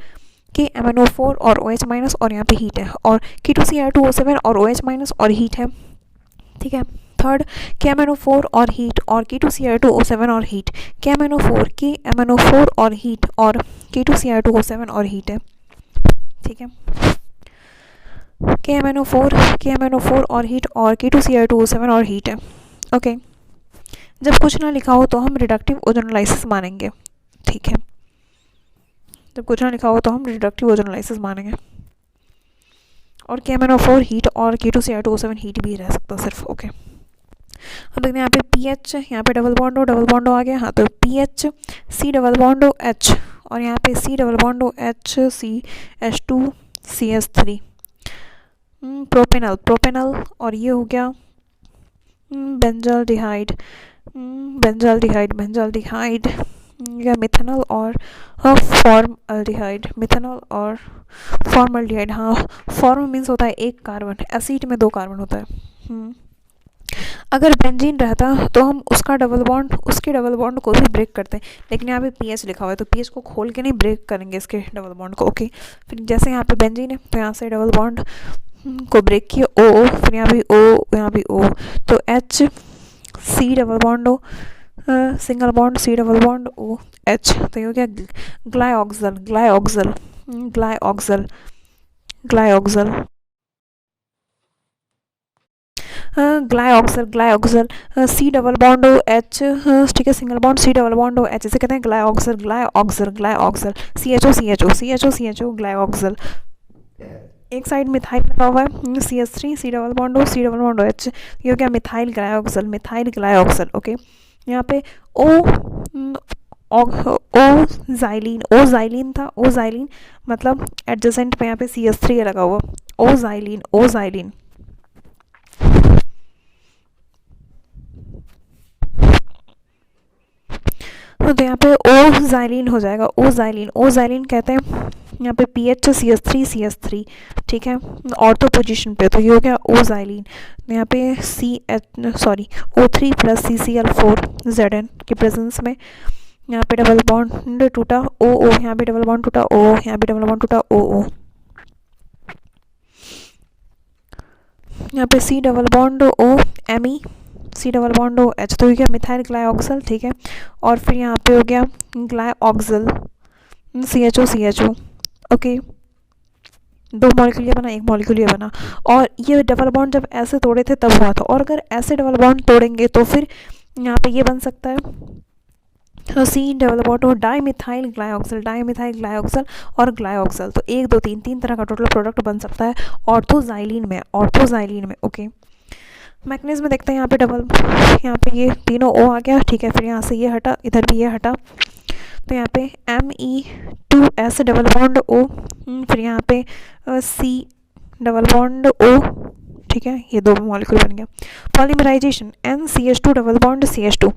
और OH माइनस और यहाँ पे हीट है, और K2Cr2O7 और OH माइनस और हीट है, ठीक है। थर्ड, कैमेनोफोर और हीट और K2Cr2O7 और हीट, कैमेनोफोर और हीट और K2Cr2O7 और हीट है, ठीक है। कैमेनोफोर और हीट और K2Cr2O7 और हीट है। ओके, जब कुछ ना लिखा हो तो हम रिडक्टिव ओजोनोलाइसिस मानेंगे, ठीक है, जब कुछ ना लिखा हो तो हम रिडक्टिव ओजोनोलाइसिस मानेंगे। और कैमेनोफोर हीट और K2Cr2O7 हीट भी रह सकता सिर्फ। ओके, अब देखते हैं यहाँ पे पीएच, यहाँ पे डबल बॉन्ड हो आ गया, हाँ, तो पीएच C डबल बॉन्ड हो H और यहाँ पे C double bond O HCH2CH3 propanal propanal, और ये हो गया बेंजल्डिहाइड बेंजल्डिहाइड बेंजल्डिहाइड या मिथेनॉल और फॉर्मल्डिहाइड, मिथेनॉल और फॉर्मल्डिहाइड। हाँ, फॉर्म मीन्स होता है एक कार्बन, एसिड में 2 कार्बन होता है। अगर बेंजीन रहता तो हम उसके डबल बॉन्ड को भी ब्रेक करते हैं, लेकिन यहाँ पे पीएच लिखा हुआ है तो पीएच को खोल के नहीं ब्रेक करेंगे इसके डबल बॉन्ड को। ओके, फिर जैसे यहाँ पे बेंजीन है तो यहाँ से डबल बॉन्ड को ब्रेक किया ओ, फिर यहाँ भी ओ, यहाँ भी ओ, तो H C double bond O, single bond C double bond O H, तो ये हो गया glyoxal glyoxal glyoxal glyoxal glyoxal glyoxal C double bond O H, ठीक है, single bond C double bond O H, इसे कहते हैं ग्लाइऑक्सल ग्लाइऑक्सल ग्लाइऑक्सल। सी H ओ ग्लाइऑक्सल। एक साइड मिथाइल लगा हुआ है CH3 C double bond O H, ये हो गया मिथाइल ग्लाइऑक्सल। ओके, यहाँ पे ओ जाइलिन था, ओ जाइलिन मतलब एडजेसेंट पे यहाँ पे CH3 लगा हुआ, ओ जाइलिन। तो यहाँ पे ओ जाइलिन हो जाएगा, ओ जाइलिन कहते हैं यहाँ पे पीएच CH3 ठीक है, ऑर्थो पोजीशन पे, तो ये हो गया ओ जाइलिन। यहाँ पे O3 प्लस CCl4Zn की प्रेजेंस में यहाँ पे डबल बॉन्ड टूटा ओ, यहाँ पे डबल बॉन्ड टूटा ओ, यहाँ पे डबल बॉन्ड टूटा ओ, यहाँ पे C double bond O Me, C double bond O H, तो हो गया मिथाइल ग्लाइऑक्सल। ठीक है, और फिर यहाँ पे हो गया ग्लाइऑक्सल CHO। ओके, 2 मॉलिक्यूल ये बना, 1 मॉलिक्यूल ये बना, और ये डबल बॉन्ड जब ऐसे तोड़े थे तब हुआ था, और अगर ऐसे डबल बॉन्ड तोड़ेंगे तो फिर यहाँ पे ये बन सकता है C double bond O dimethyl glyoxal और ग्लाइऑक्सल, तो 1 2 3 तरह का टोटल प्रोडक्ट बन सकता है ऑर्थोजाइलिन में। ओके, मैकेनिज्म देखते हैं। यहाँ पे ये तीनों O आ गया, ठीक है, फिर यहाँ से ये हटा, इधर भी ये हटा, तो यहाँ पे Me2S डबल बॉन्ड O, फिर यहाँ पे C डबल बॉन्ड O, ठीक है, ये 2 मॉलिक्यूल बन गया। Polymerisation NCH2 double bond CH2,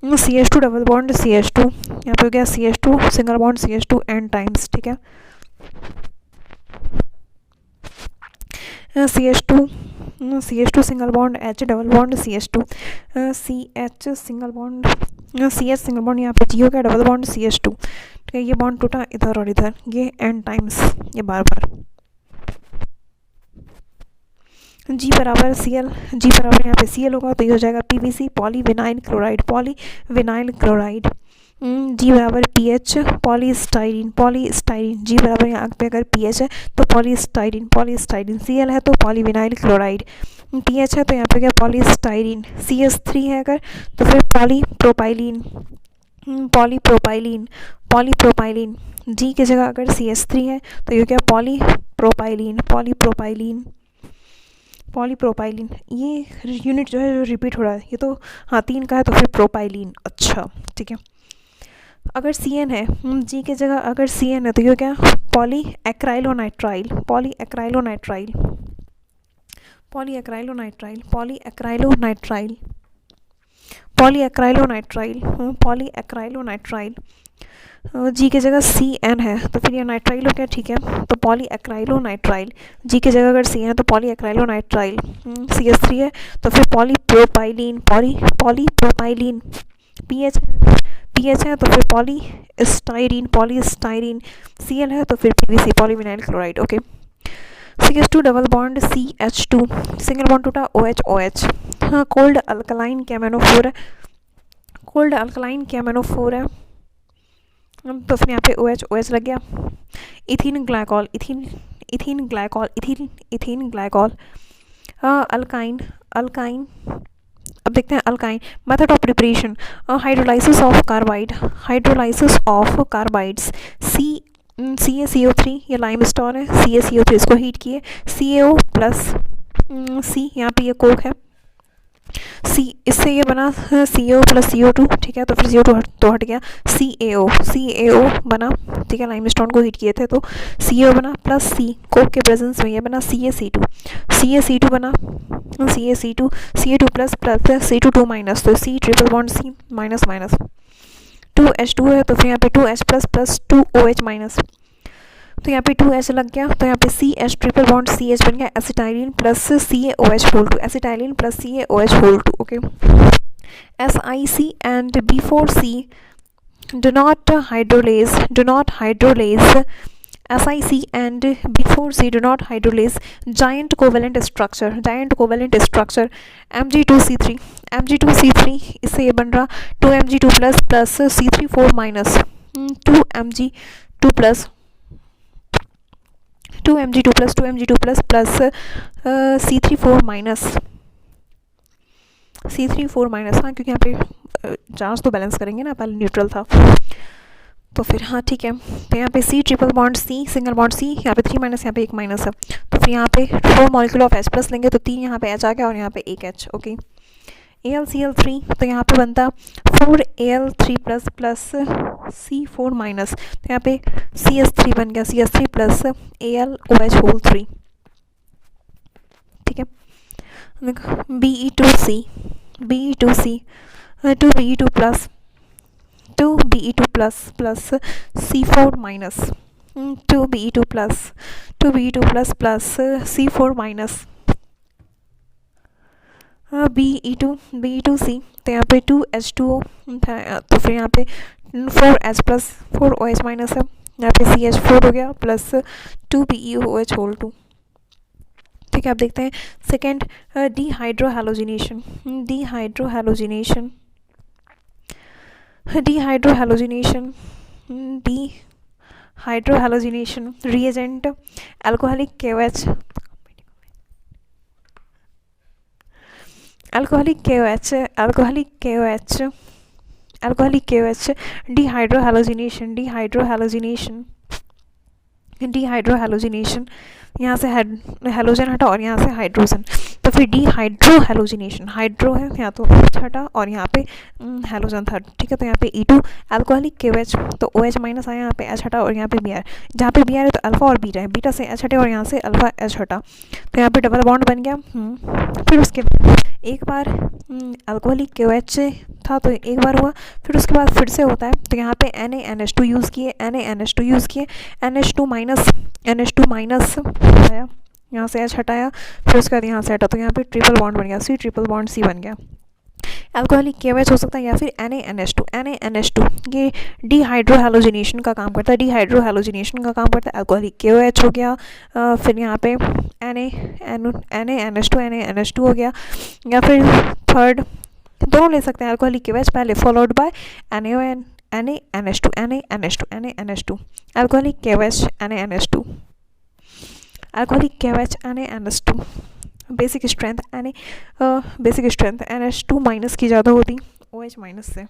NCH2 double bond CH2, यहाँ पे हो गया CH2 single bond CH2 n times, ठीक है, CH2 single bond H double bond CH2, CH single bond यहाँ पे G हो गया डबल बॉन्ड CH2, ठीक है, ये बॉन्ड टूटा इधर और इधर, ये n टाइम्स, ये बार G बराबर यहाँ पे Cl होगा, तो ये हो जाएगा PVC पॉलीविनाइल क्लोराइड G बराबर पीएच पॉलीस्टाइरिन G बराबर यहाँ पे अगर पीएच है तो पॉलीस्टाइरिन Cl है तो पॉलीविनाइल क्लोराइड, पीएच है तो यहाँ पे क्या पॉलीस्टाइरिन, CH3 है अगर तो फिर पॉलीप्रोपाइलिन G की जगह अगर CH3 है तो ये क्या पॉलीप्रोपाइलिन। ये यूनिट जो है जो रिपीट हो रहा है, ये तो हाँ 3 का है तो फिर प्रोपाइलिन। अच्छा, ठीक है, अगर CN है G की जगह अगर CN है तो ये क्या पॉलीएक्राइलोनाइट्राइल G की जगह CN है तो फिर ये नाइट्राइल हो गया, ठीक है, तो पॉलीएक्राइलोनाइट्राइल G की जगह अगर CN है तो पॉलीएक्राइलोनाइट्राइल, CH3 है तो फिर पॉलीप्रोपाइलिन पीएच है तो फिर पॉलीस्टाइरिन Cl है तो फिर PVC polyvinyl chloride. Okay, CH2 double bond CH2 single bond टूटा OH। हाँ, कोल्ड अल्कलाइन कैमेनोफोर है, तो फिर यहाँ पे OH लग गया। Ethene glycol alkyne. अब देखते हैं alkyne method of preparation, hydrolysis of carbides CaCO3, ये लाइमस्टोन है, CaCO3 इसको हीट किए CaO प्लस C, यहाँ पे ये कोक है, सी, इससे ये बना CO प्लस CO2, ठीक है, तो फिर CO2 तो हट गया, CaO बना, ठीक है, लाइमस्टोन को हीट किए थे तो CaO बना, प्लस C कोक के प्रेजेंस में ये बना CaC2 बना, CaC2 प्लस C2 2 माइनस, तो C triple bond C minus minus 2H2 है, तो फिर यहाँ पे 2H plus plus 2OH minus, तो यहाँ पे 2H लग गया, तो यहाँ पे CH ट्रिपल बॉन्ड CH बन गया acetylene plus CaOH whole 2, acetylene plus CaOH whole 2, okay. SiC and B4C do not hydrolase SiC and B4C do not hydrolase giant covalent structure Mg2C3 इससे ये बन रहा 2Mg2 plus plus C3 4 minus 2Mg2 plus plus C3 4 minus, हाँ, क्योंकि यहाँ पे charge तो balance करेंगे ना, पहले न्यूट्रल था तो फिर हाँ ठीक है। तो यहाँ पे C triple bond C single bond C, यहाँ पे 3 माइनस, यहाँ पे 1 माइनस है, तो फिर यहाँ पे 4 मॉलिक्यूल ऑफ H प्लस लेंगे तो 3 यहाँ पे H आ गया और यहाँ पे 1 H, ओके। AlCl3, तो यहाँ पे बनता 4Al3 plus plus C4 minus, तो यहाँ पे CS3 बन गया, CS3 प्लस AlOH होल 3, ठीक है। BE2C 2Be2 plus C4 minus 2Be2 plus C4 minus BE2C, तो यहाँ पे 2H2O था, तो फिर यहाँ पे 4H प्लस 4OH माइनस है, यहाँ पे CH4 हो गया प्लस 2BeOH होल 2, ठीक है। आप देखते हैं सेकेंड डिहाइड्रोहैलोजिनेशन रिएजेंट अल्कोहलिक KOH डिहाइड्रोहैलोजिनेशन, यहाँ से हेलोजन हटा और यहाँ से हाइड्रोजन, तो फिर डिहाइड्रोहैलोजिनेशन, हाइड्रो है यहाँ तो हटा और यहाँ पे हेलोजन था, ठीक है। तो यहाँ पे E2 अल्कोहलिक KOH, तो OH माइनस आया, यहाँ पे H हटा और यहाँ पे Br, जहाँ पे Br है तो अल्फा और बीटा है, बीटा से H हटे और यहाँ से अल्फा H हटा, तो यहाँ पे डबल बॉन्ड बन गया। फिर उसके एक बार अल्कोहलिक KOH था तो एक बार हुआ, फिर उसके बाद फिर से होता है, तो यहाँ पे NaNH2 यूज़ किए, NH2 माइनस आया, यहाँ से H हटाया, फिर उसके बाद यहाँ से हटा, तो यहाँ पे ट्रिपल बॉन्ड बन गया, C ट्रिपल बॉन्ड C बन गया। अल्कोहलिक KOH हो सकता है या फिर NaNH2 ये डिहाइड्रोहैलोजिनेशन का काम करता है, अल्कोहलिक KOH हो गया, फिर यहाँ पे NaNH2 हो गया, या फिर थर्ड दोनों ले सकते हैं, अल्कोहलिक KOH पहले followed by NaNH2 alcoholic KOH NaNH2 basic strength NH2 minus की ज़्यादा होती OH माइनस से।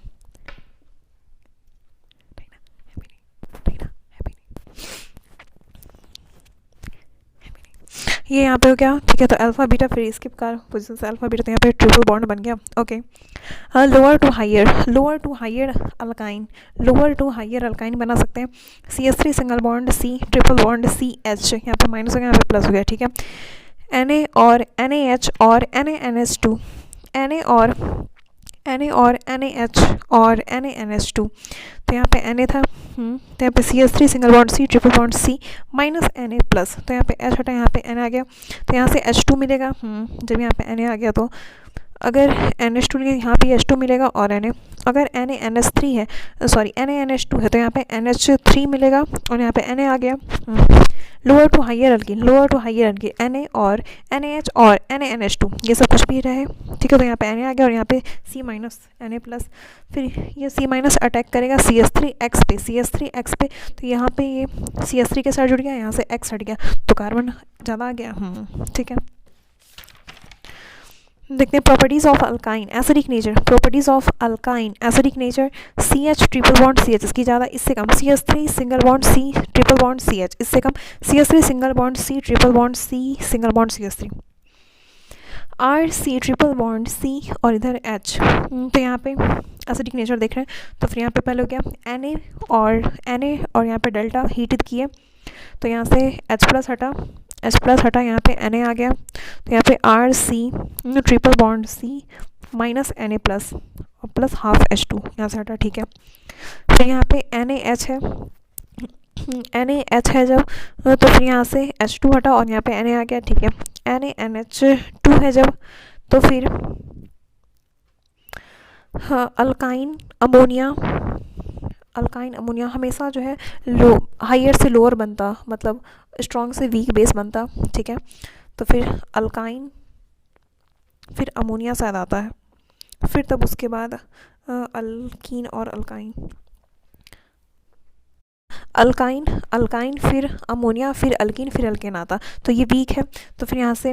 ये यहाँ पे हो गया, ठीक है। तो अल्फा बीटा फिर स्किप कर पोजीशन से अल्फा बीटा, तो यहाँ पे ट्रिपल बॉन्ड बन गया, okay. Lower to higher alkyne बना सकते हैं, CH3 single bond C triple bond CH, यहाँ पे माइनस हो गया, यहाँ पे प्लस हो गया, ठीक है। Na और NaH और NaNH2 और NaNH2, तो यहाँ पे Na था, तो यहाँ पे CH3 single bond C triple bond C minus Na plus, तो यहाँ पे H हटा, यहाँ पे Na आ गया, तो यहाँ से H2 मिलेगा, जब यहाँ पे Na आ गया तो अगर NH2 यहाँ पे H2 मिलेगा और Na, अगर NaNH3 है NaNH2 है तो यहाँ पे NH3 मिलेगा और यहाँ पे Na आ गया। Lower to higher alkene Na और NaH और NaNH2 ये सब कुछ भी रहे, ठीक है। तो यहाँ पे Na आ गया और यहाँ पे C माइनस Na प्लस, फिर ये C माइनस अटैक करेगा CH3X पे, तो यहाँ पे ये CH3 के साथ जुड़ गया, यहाँ से X हट गया, तो कार्बन ज़्यादा आ गया, ठीक है। देखते हैं properties of alkyne acidic nature CH triple bond CH इसकी ज़्यादा, इससे कम CH3 single bond C triple bond CH, इससे कम CH3 single bond C triple bond C single bond CH3। R C triple bond C और इधर H, तो यहाँ पे एसिडिक नेचर देख रहे हैं, तो फिर यहाँ पे पहले हो गया एन ए और यहाँ पे डेल्टा हीट की है, तो यहाँ से H प्लस हटा, यहाँ पे Na आ गया, तो यहाँ पे R C triple bond C minus Na plus और प्लस हाफ H2 यहाँ से हटा, ठीक है। फिर यहाँ पे NaH है, NaH है जब, तो फिर यहाँ से H2 हटा और यहाँ पे Na आ गया, ठीक है। NaNH2 है जब, तो फिर हाँ अल्काइन अमोनिया हमेशा जो है लो हायर से लोअर बनता, मतलब स्ट्रॉन्ग से वीक बेस बनता, ठीक है। तो फिर अल्काइन, फिर अमोनिया शायद आता है, फिर तब उसके बाद अल्कीन और अल्काइन फिर अमोनिया फिर अल्कीन फिर अल्केन आता, तो ये वीक है। तो फिर यहाँ से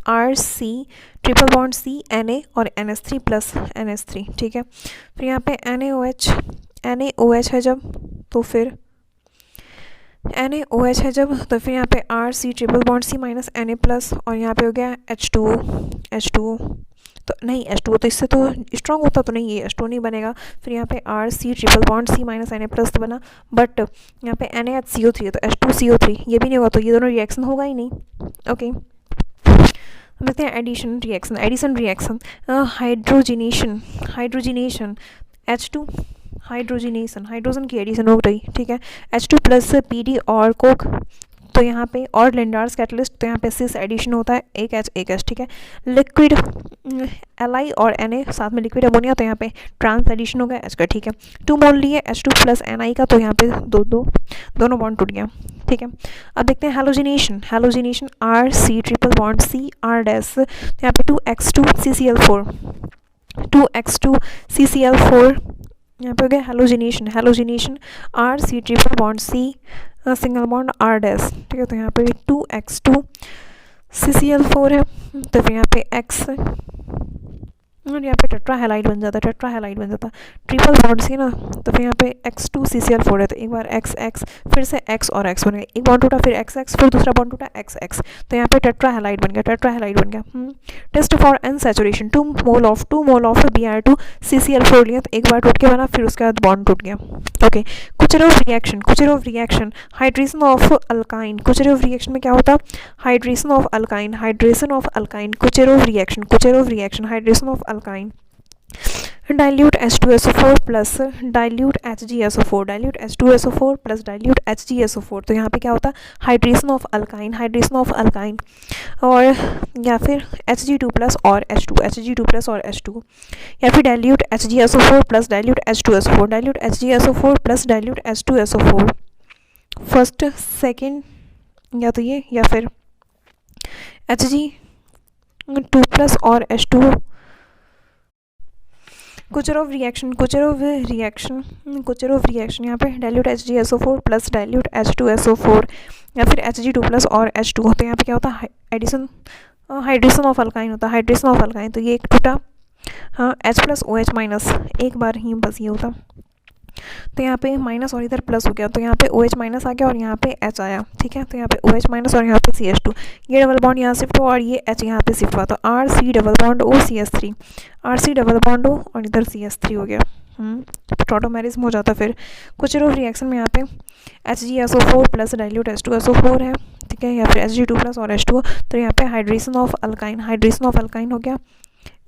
R C triple bond C Na और NH3 प्लस NH3, ठीक है। फिर यहाँ पे NaOH है जब, तो फिर NaOH है जब, तो फिर यहाँ पे R C triple bond C minus Na plus और यहाँ पे हो गया H2O, तो नहीं H2O तो इससे तो स्ट्रॉन्ग होता, तो नहीं ये H2O नहीं बनेगा। फिर यहाँ पे R C triple bond C minus Na plus तो बना, बट यहाँ पे NaHCO3 है तो H2CO3 ये भी नहीं होगा, तो ये दोनों रिएक्शन होगा ही नहीं, ओके। हम देखते हैं addition reaction hydrogenation H2 hydrogen की एडिशन हो रही, ठीक है। H2 प्लस PD और कोक, तो यहाँ पे और लिंडार्स कैटलिस्ट, तो यहाँ पे सिस एडिशन होता है, एक H, ठीक है। लिक्विड Li और Na साथ में लिक्विड अमोनिया, तो यहाँ पे ट्रांस एडिशन हो गया H का, ठीक है। 2 मोल लिए H2 प्लस Ni का, तो यहाँ पे दोनों बॉन्ड टूट गया, ठीक है। अब देखते हैं halogenation R C triple bond C R dash, तो यहाँ पे 2x2 CCl4 यहाँ पे हो गया halogenation R C triple bond C single bond R dash, ठीक है। तो यहाँ पे 2x2 CCl4 है, तो फिर यहाँ पे x और यहाँ पे टेट्रा हैलाइड बन जाता, ट्रिपल बॉन्ड सी ना, तो फिर यहाँ पे x2 CCl4 है, तो एक बार x फिर से x और x बनेगा, एक बॉन्ड टूटा फिर x फिर दूसरा बॉन्ड टूटा x, तो यहाँ पे टेट्रा हैलाइड बन गया। Test for unsaturation 2 mole of Br2 CCl4 लिया, तो एक बार टूट के बना, फिर उसके बाद बॉन्ड टूट गया, okay. Kucherov reaction hydration of alkyne, Kucherov reaction में क्या होता, hydration of alkyne Kucherov reaction hydration of alkyne, dilute H2SO4 plus dilute H2SO4 plus dilute HgSO4, तो यहाँ पे क्या होता है हाइड्रेशन ऑफ अल्काइन और या फिर Hg2 प्लस और H2 या फिर dilute HgSO4 plus dilute H2SO4 plus dilute H2SO4 first second, या तो ये या फिर Hg2 प्लस और H2 कुचेरोव रिएक्शन यहाँ पे dilute HgSO4 plus dilute H2SO4 या फिर Hg2 प्लस और H2, तो यहाँ पे क्या होता है हाइड्रेशन ऑफ अल्काइन तो ये एक टूटा, हाँ H प्लस OH माइनस, एक बार ही बस ये होता, तो यहाँ पे माइनस और इधर प्लस हो गया, तो यहाँ पे OH माइनस आ गया और यहाँ पे H आया, ठीक है। तो यहाँ पे OH माइनस और यहाँ पे CH2, ये डबल बॉन्ड यहाँ शिफ्ट हुआ और ये H यहाँ पे शिफ्ट हुआ, तो RC double bond O CH3 RC double bond O और इधर CH3 हो गया, तो टॉटोमेरिज्म हो जाता। फिर कुचेरोव रिएक्शन में यहाँ पे HgSO4 प्लस dilute H2SO4 है, ठीक है, या फिर Hg2 प्लस और H2, तो यहाँ पे हाइड्रेशन ऑफ अल्काइन हो गया,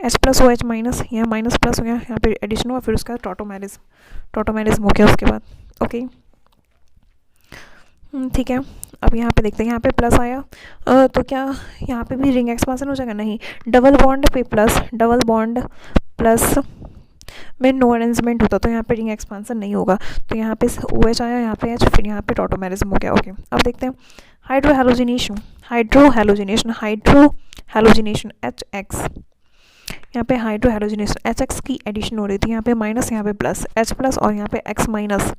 H प्लस OH माइनस, यहाँ माइनस प्लस हो गया, यहाँ पे एडिशन हुआ, फिर उसका टॉटोमेरिज्म हो गया उसके बाद, ओके, ठीक है। अब यहाँ पे देखते हैं, यहाँ पे प्लस आया, तो क्या यहाँ पे भी रिंग एक्सपांसन हो जाएगा, नहीं, डबल बॉन्ड प्लस में नो अरेंजमेंट होता, तो यहाँ पे रिंग एक्सपांसन नहीं होगा, तो यहाँ पे OH आया, यहाँ पे H, फिर यहाँ पे टॉटोमेरिज्म हो गया, ओके। अब देखते हैं हाइड्रो हैलोजिनेशन HX, यहाँ पे हाइड्रो हैलोजिनेशन HX की एडिशन हो रही थी, यहाँ पे माइनस, यहाँ पे प्लस, H प्लस और यहाँ पे X माइनस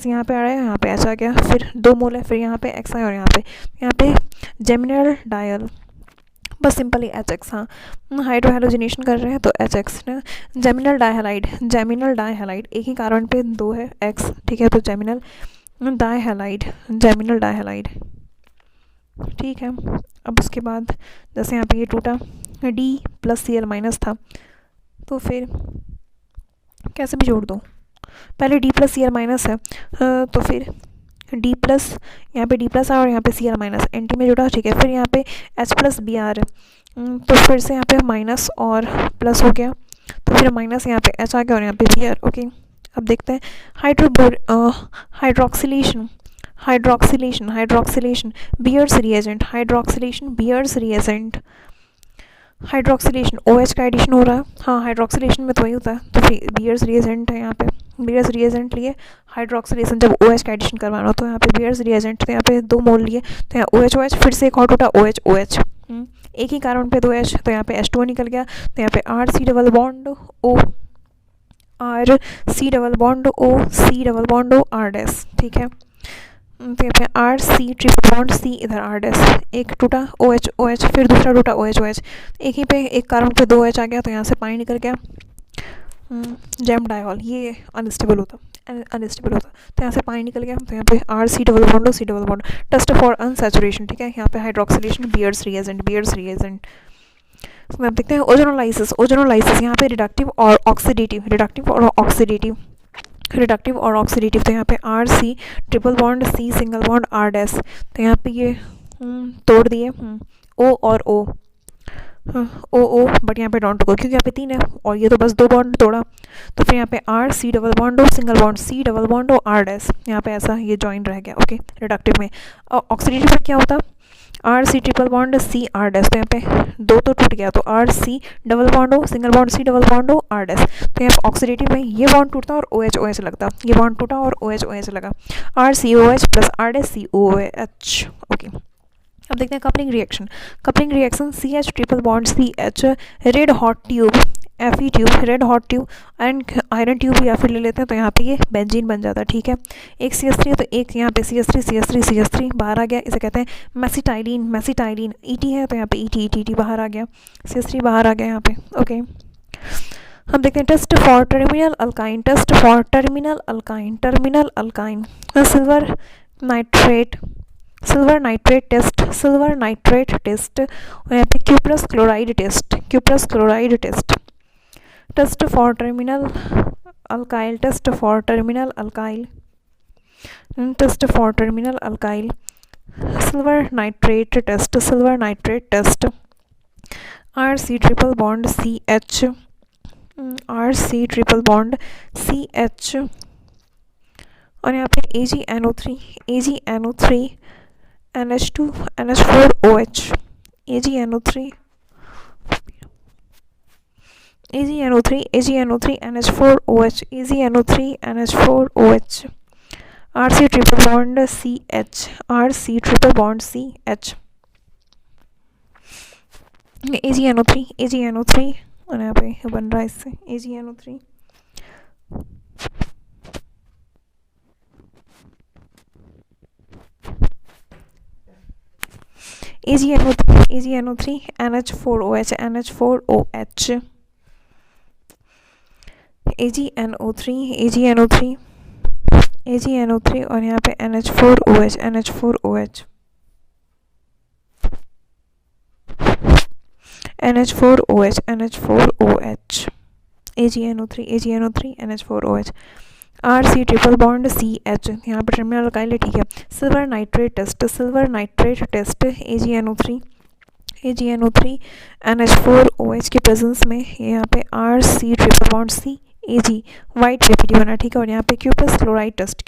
यहाँ पे आ रहा है, यहाँ पे H आ गया, फिर 2 मोल है, फिर यहाँ पे X आया और यहाँ पे जेमिनल डायल, बस सिंपली HX, हाँ हाइड्रो हैलोजिनेशन कर रहे हैं तो HX ना, जेमिनल डाइहैलाइड एक ही कारण पे 2 है X, ठीक है, तो जेमिनल डाइहैलाइड ठीक है। अब उसके बाद जैसे यहाँ पे ये टूटा, D+Cl- था, तो फिर कैसे भी जोड़ दो, पहले D+Cl- है, तो फिर D प्लस, यहाँ पे D प्लस और यहाँ पे Cl- एंटी में जुड़ा, ठीक है। फिर यहाँ पे H+Br है, तो फिर से यहाँ पे माइनस और प्लस हो गया, तो फिर माइनस यहाँ पे H आ गया और यहाँ पे Br, ओके। अब देखते हैं hydroxylation, hydroxylation Baeyer's reagent, hydroxylation Baeyer's reagent, hydroxylation OH का एडिशन हो रहा है, हाँ हाइड्रोक्सिलेशन में तो वही होता है, तो फिर बियर्स रिएजेंट है यहाँ पे, बियर्स रिएजेंट लिए हाइड्रोक्सिलेशन, जब OH का एडिशन करवाना हो तो यहाँ पे बियर्स रिएजेंट, तो यहाँ पे 2 मोल लिए, तो यहाँ OH फिर से एक और टूटा OH, एक ही कार्बन पे 2 H, तो यहाँ पे H2O निकल गया, तो यहाँ पे RC double bond O, RC double bond O, C double bond O R dash, ठीक है। तो यहाँ पे RC ट्रिपल बॉन्ड C, इधर R डैश, एक टूटा OH, फिर दूसरा टूटा OH, एक ही पे एक कार्बन पे 2 H आ गया, तो यहाँ से पानी निकल गया, जैम डायॉल, ये अनस्टेबल होता, तो यहाँ से पानी निकल गया, तो यहाँ पे RC double bond O, C double bond, test for unsaturation, ठीक है। यहाँ पे हाइड्रोक्सिलेशन बियर्स रिएजेंट। तो आप देखते हैं ओजोनोलाइसिस, यहाँ पे रिडक्टिव और ऑक्सीडेटिव, तो यहाँ पे RC triple bond C single bond R dash, तो यहाँ पे ये तोड़ दिए, O और O, O बट यहाँ पे डोंट गो, क्योंकि यहाँ पे 3 है और ये तो बस 2 बॉन्ड तोड़ा, तो फिर यहाँ पे RC double bond O single bond C double bond O R dash, यहाँ पे ऐसा ये जॉइन रह गया, ओके। रिडक्टिव में ऑक्सीडेटिव में क्या होता, RC triple bond C R dash, तो यहाँ पे 2 तो टूट गया, तो RC double bond O single bond C double bond O R dash, तो यहाँ पे ऑक्सीडेटिव में ये बॉन्ड टूटता और OH लगता, ये बॉन्ड टूटा और OH लगा, RCOH plus R dash COH, okay. अब देखते हैं coupling reaction CH triple bond CH, red hot tube Fe tube, red hot tube and iron tube या फिर ले लेते हैं, तो यहाँ पे ये बेंजीन बन जाता है, ठीक है। एक CH3 तो एक यहाँ पे CH3 बाहर आ गया, इसे कहते हैं मेसिटाइलिन, ET है तो यहाँ पे ET बाहर आ गया, CH3 बाहर आ गया यहाँ पे, ओके। हम देखते हैं test for terminal alkyne, silver nitrate test, और यहाँ पे cuprous chloride test, test for terminal alkyl, silver nitrate test, RC triple bond CH, और यहाँ पे AgNO3 NH2 NH4OH, AgNO3 NH4OH, RC triple bond CH, AgNO3, और यहाँ पे बन रहा है इससे AgNO3, NH4OH, AgNO3, और यहाँ पे NH4OH, NH4OH, AgNO3, NH4OH, RC triple bond CH, यहाँ पे टर्मिनल अल्काइल है, ठीक है। Silver nitrate test, AgNO3 NH4OH की प्रेजेंस में यहाँ पे RC triple bond C Ag white रेपिडी बना, ठीक है। और यहाँ पे cuprous chloride test,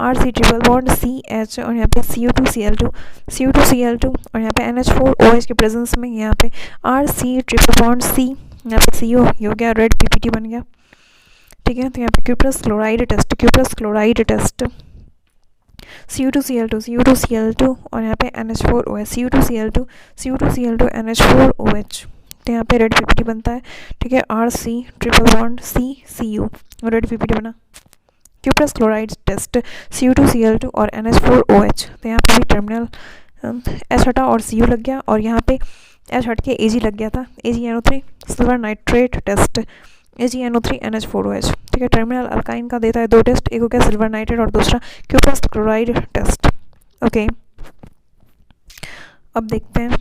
RC triple bond CH, और यहाँ पे CO2Cl2, और यहाँ पे NH4OH के प्रेजेंस में यहाँ पे RC ट्रिपल बॉन्ड C, यहाँ पे CO हो गया, रेड PPT बन गया, ठीक है। तो यहाँ पे क्यूप्रस क्लोराइड टेस्ट, CO2Cl2, और यहाँ पे NH4OH, CO2Cl2 NH4OH, तो यहाँ पे रेड PPT बनता है, ठीक है। RC triple bond C CU, red PPT बना। क्यूप्रस क्लोराइड टेस्ट, CO2Cl2 और NH4OH, तो यहाँ पे भी टर्मिनल H हटा और CU लग गया, और यहाँ पे H हट के Ag लग गया था, AgNO3 silver nitrate test, AgNO3 NH4OH, ठीक है। टर्मिनल अल्काइन का देता है 2 टेस्ट, एक हो गया सिल्वर नाइट्रेट और दूसरा क्यूप्रस क्लोराइड टेस्ट, ओके। अब देखते हैं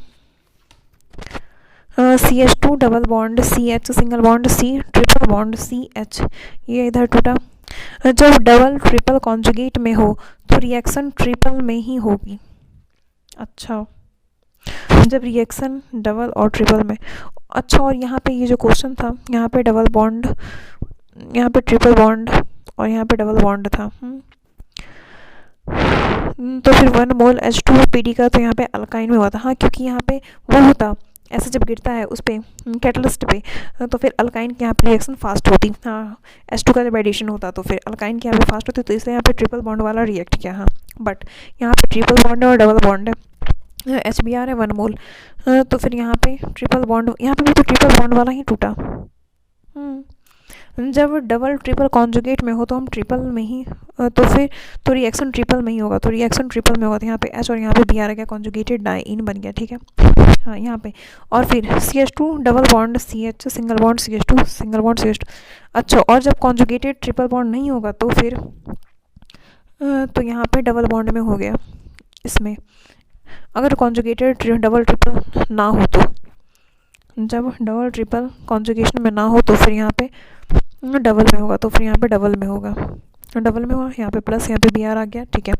CH2 double bond CH single bond C triple bond CH, ये इधर टूटा। जब डबल ट्रिपल कॉन्जुगेट में हो तो रिएक्शन ट्रिपल में ही होगी। अच्छा, जब रिएक्शन डबल और ट्रिपल में, अच्छा, और यहाँ पे ये जो क्वेश्चन था, यहाँ पे डबल बॉन्ड, यहाँ पे ट्रिपल बॉन्ड और यहाँ पे डबल बॉन्ड था। तो फिर 1 मोल H2PD का तो यहाँ पे अल्काइन में हुआ था। हाँ, क्योंकि यहाँ पे वो होता, ऐसे जब गिरता है उस पर कैटलिस्ट पे, तो फिर अल्काइन के यहाँ पे रिएक्शन फास्ट होती। हाँ, H2 का जब एडिशन होता तो फिर अल्काइन के यहाँ पे फास्ट होती, तो इसलिए यहाँ पे ट्रिपल बॉन्ड वाला रिएक्ट किया। हाँ, बट यहाँ पे ट्रिपल बॉन्ड है और डबल बॉन्ड है, HBr है 1 मोल, तो फिर यहाँ पे ट्रिपल बॉन्ड, यहाँ पे भी तो ट्रिपल बॉन्ड वाला ही टूटा। जब डबल ट्रिपल कॉन्जुगेट में हो तो हम ट्रिपल में ही, तो फिर तो रिएक्शन ट्रिपल में ही होगा, तो रिएक्शन ट्रिपल में होगा, तो यहाँ पे H और यहाँ पे Br आ गया, कॉन्जुगेटेड डाइइन बन गया। ठीक है, हाँ, यहाँ पे। और फिर CH2 double bond CH single bond CH2 single bond CH2। अच्छा, और जब कॉन्जुगेटेड ट्रिपल बॉन्ड नहीं होगा तो फिर तो यहाँ पे डबल बॉन्ड में हो गया इसमें। अगर कॉन्जुगेटेड डबल ट्रिपल ना हो तो, जब डबल ट्रिपल कॉन्जुगेशन में ना हो तो फिर यहाँ पे डबल में होगा, तो फिर यहाँ पे डबल में होगा, डबल में हुआ, यहाँ पे प्लस, यहाँ पे Br आ गया। ठीक है,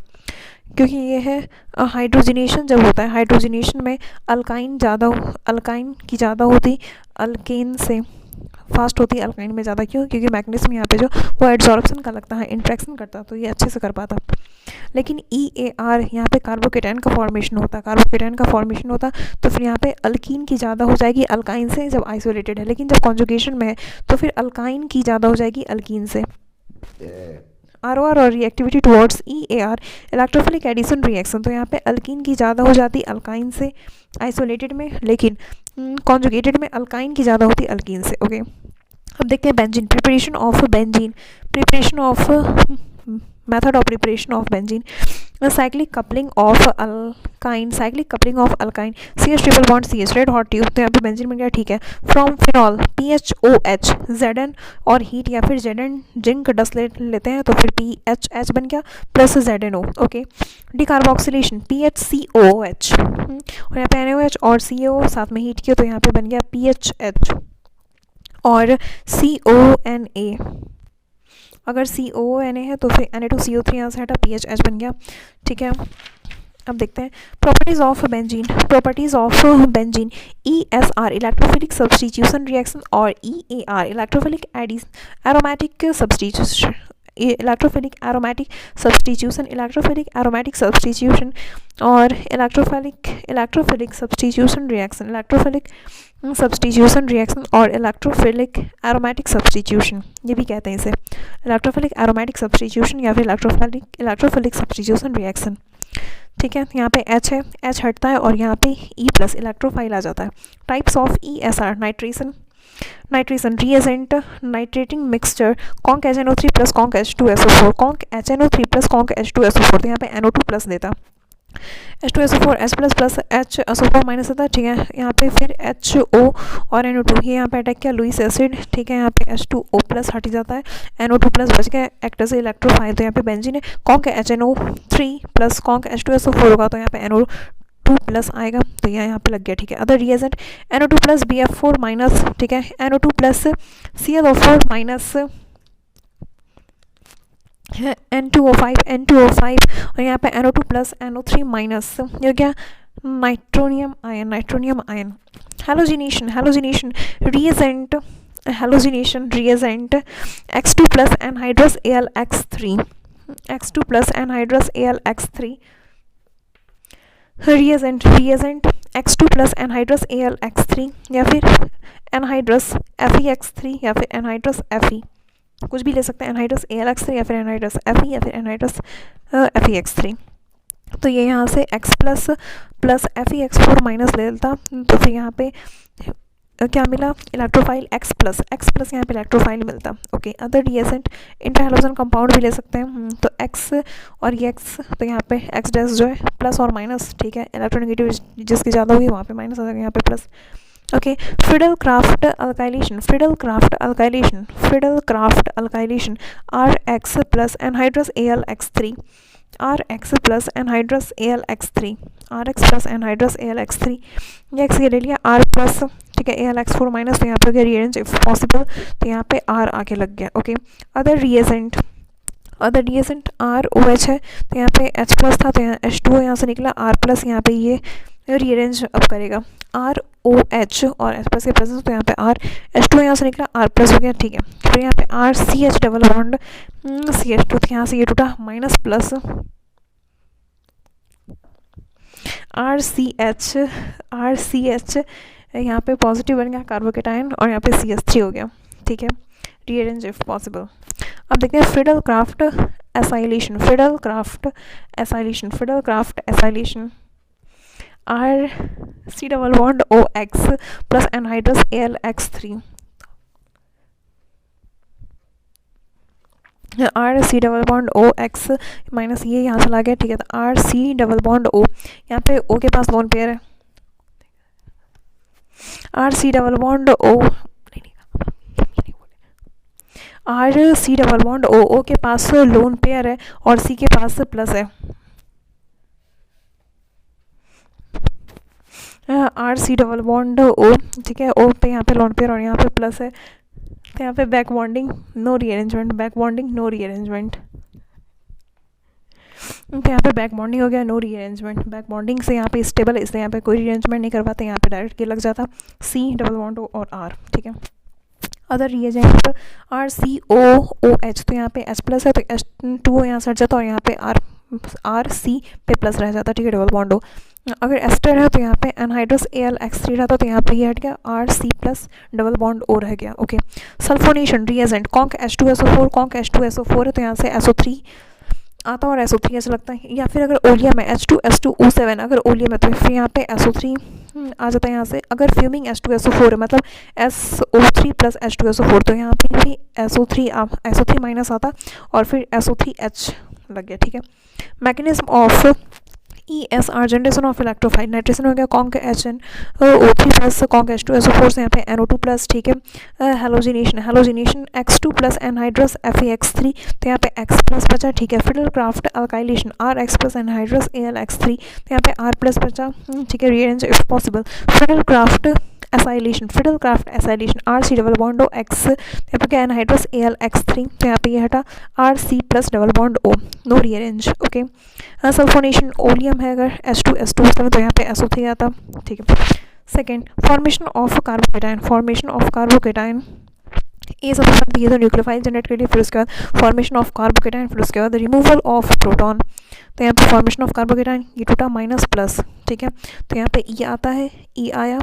क्योंकि ये है हाइड्रोजनेशन जब होता है, हाइड्रोजनेशन में अल्काइन की ज़्यादा होती अल्केन से फास्ट होती है, अल्काइन में ज़्यादा। क्यों? क्योंकि मैग्नीशियम यहाँ पे जो वो एड्सॉर्प्शन का लगता है, इंट्रैक्शन करता, तो ये अच्छे से कर पाता। लेकिन EAR यहाँ पे कार्बोकेटाइन का फॉर्मेशन होता, तो फिर यहाँ पे अल्कीन की ज़्यादा हो जाएगी अल्काइन से जब आइसोलेटेड है, लेकिन जब कॉन्जुगेशन में है तो फिर अल्काइन की ज़्यादा हो जाएगी अल्कीन से। ROR और reactivity towards EAR electrophilic addition reaction, तो यहाँ पे अल्कीन की ज़्यादा हो जाती अल्काइन से आइसोलेटेड में, लेकिन कॉन्जुगेटेड में अल्काइन की ज़्यादा होती अल्कीन से। ओके, अब देखते हैं benzene, preparation of method of preparation of benzene. Cyclic coupling of alkyne CH triple bond CH, red hot tube, तो यहाँ पे बेंजीन बन गया। ठीक है, फ्रॉम फिनॉल PHOH Zn और हीट या फिर Zn जिंक डस्ट लेते हैं तो फिर PHH बन गया plus ZnO। Okay, decarboxylation PHCOOH, और यहाँ पे NaOH और CO साथ में हीट किया तो यहाँ पे बन गया PHH और CONA। अगर CONA है तो फिर Na2CO3 यहाँ से हटा, PHH बन गया। ठीक है, अब देखते हैं properties of benzene ESR electrophilic substitution reaction और EAR इलेक्ट्रोफिलिक एरोमेटिक सब्स्टिट्यूशन और इलेक्ट्रोफिलिक सब्स्टिट्यूशन रिएक्शन और इलेक्ट्रोफिलिक एरोमेटिक सब्स्टिट्यूशन, ये भी कहते हैं इसे इलेक्ट्रोफिलिक एरोमेटिक सब्स्टिट्यूशन या फिर इलेक्ट्रोफिलिक सब्स्टिट्यूशन रिएक्शन। ठीक है, यहाँ पे H है, H हटता है और यहाँ पे E प्लस इलेक्ट्रोफाइल आ जाता है। Types of ESR nitration reagent nitrating mixture conc HNO3 plus conc H2SO4, conc HNO3 plus conc H2SO4, तो यहाँ पे NO2 प्लस देता, H2SO4 H plus plus HSO4 minus आता है। ठीक है, यहाँ पे फिर HO और NO2, ये यहाँ पे अटैक किया लुईस एसिड। ठीक है, यहाँ पे H2O प्लस हट जाता है, NO2 प्लस बच गया, एक्ट एज इलेक्ट्रोफाइल, तो यहाँ पे बेंजीन है। Conc HNO3 plus conc H2SO4 होगा तो यहाँ पे NO2 प्लस आएगा, तो यहाँ पे लग गया। ठीक है, other reagent NO2 plus BF4 minus, ठीक है, NO2 plus ClO4 minus N2O5 और यहाँ पे NO2 प्लस NO3 माइनस, ये क्या, nitronium ion. Halogenation reagent X2 plus anhydrous AlX3 reagent X2 plus anhydrous AlX3 या फिर एनहाइड्रस FeX3 या फिर एनहाइड्रस Fe, कुछ भी ले सकते हैं, एनहाइड्रस AlX3 या फिर एनहाइड्रस Fe या फिर एनहाइड्रस FeX3। तो ये यहाँ से X प्लस FeX4 माइनस ले लेता, तो फिर यहाँ पे क्या मिला, इलेक्ट्रोफाइल X प्लस यहाँ पे इलेक्ट्रोफाइल मिलता। Okay, other reagent interhalogen compound भी ले सकते हैं, तो X और ये X, तो यहाँ पे X डैश जो है प्लस और माइनस। ठीक है, इलेक्ट्रोनेगेटिव जिसकी ज़्यादा होगी वहाँ पे माइनस आ जाएगा, यहाँ पे plus. Okay, Friedel Crafts alkylation RX plus anhydrous AlX3 R X plus anhydrous AlX3, R X plus anhydrous AlX3, ये एक्स ये ले लिया, आर प्लस, ठीक है, AlX4 माइनस, तो यहाँ पे हो गया रीअरेंज इफ पॉसिबल, तो यहाँ पे आर आके लग गया। Okay, other reagent R O H है, तो यहाँ पे एच प्लस था तो यहाँ H2 यहाँ से निकला, आर प्लस, यहाँ पे ये रीअरेंज अब करेगा, आर ओ एच और एच प्लस के प्रेजेंस, तो यहाँ पे आर H2 यहाँ से निकला, आर प्लस हो गया, ठीक है। फिर यहाँ पे R C H double bond CH2, तो यहाँ से ये टूटा minus plus, R C H यहाँ पे पॉजिटिव बन गया कार्बोकेटाइन, और यहाँ पे CH3 हो गया, ठीक है, रीअरेंज इफ पॉसिबल। अब देखते हैं Friedel Crafts acylation, R C double bond O X plus anhydrous AlX3, R C double bond O X minus ये यहाँ से ला गया, ठीक है, तो R C double bond O, यहाँ पे ओ के पास लोन पेयर है, R C double bond O के पास लोन पेयर है और सी के पास प्लस है, R C double bond O, ठीक है, ओ पे यहाँ पे लोन पेयर और यहाँ पे प्लस है, तो यहाँ पे बैक बॉन्डिंग नो रीअरेंजमेंट, तो यहाँ पे बैक बॉन्डिंग हो गया, नो रीअरेंजमेंट, बैक बॉन्डिंग से यहाँ पे स्टेबल है, इसलिए यहाँ पे कोई रीअरेंजमेंट नहीं करवाते, यहाँ पे डायरेक्ट ये लग जाता सी डबल बॉन्ड ओ और आर, ठीक है। अदर रिएजेंट आर सी ओ ओ एच, तो यहाँ पे एच प्लस है तो H2 यहाँ से हट जाता और यहाँ पे आर सी पे प्लस रह जाता, ठीक है, डबल बॉन्ड ओ। अगर एस्टर है तो यहाँ पे एनहाइड्रस AlX3 रहता, तो यहाँ पे ये हट गया, R C plus double bond O रह गया। Okay, sulphonation reagent conc H2SO4 है, तो यहाँ से SO3 आता और SO3 ऐसा लगता है, या फिर अगर ओलियम है H2SO7, अगर ओलियम है तो फिर यहाँ पे SO3 आ जाता है यहाँ से। अगर फ्यूमिंग H2SO4 है मतलब SO3 प्लस H2SO4, तो यहाँ पे भी SO3 माइनस आता और फिर SO3H लग गया, ठीक है। Mechanism of ESR generation of electrophile, nitration हो गया conc HNO3 plus conc H2SO4 से यहाँ पे NO2 प्लस, ठीक है। Halogenation X2 plus anhydrous FeX3, तो यहाँ पे X प्लस बचा, ठीक है। Friedel Crafts alkylation RX plus anhydrous AlX3, तो यहाँ पे R प्लस बचा, ठीक है, rearrange if possible. Friedel Crafts acylation R C double bond O X, यहाँ पे क्या एनहाइड्रस AlX3, तो यहाँ पे ये हटा R C plus double bond O, no rearrange. Okay, sulphonation oleum है अगर H2SO7, तो यहाँ पे SO3 आता, ठीक है। सेकेंड, फॉर्मेशन ऑफ कार्बोकेटाइन, ये सबसे पहले ये तो न्यूक्लियोफाइल जनरेट कर लिया, फिर उसके बाद फॉर्मेशन ऑफ कार्बोकेटाइन, फिर उसके बाद रिमूवल ऑफ प्रोटॉन, तो यहाँ पे फॉर्मेशन ऑफ कार्बोकेटाइन ये टूटा माइनस प्लस, ठीक है, तो यहाँ पे ई आता है, ई आया,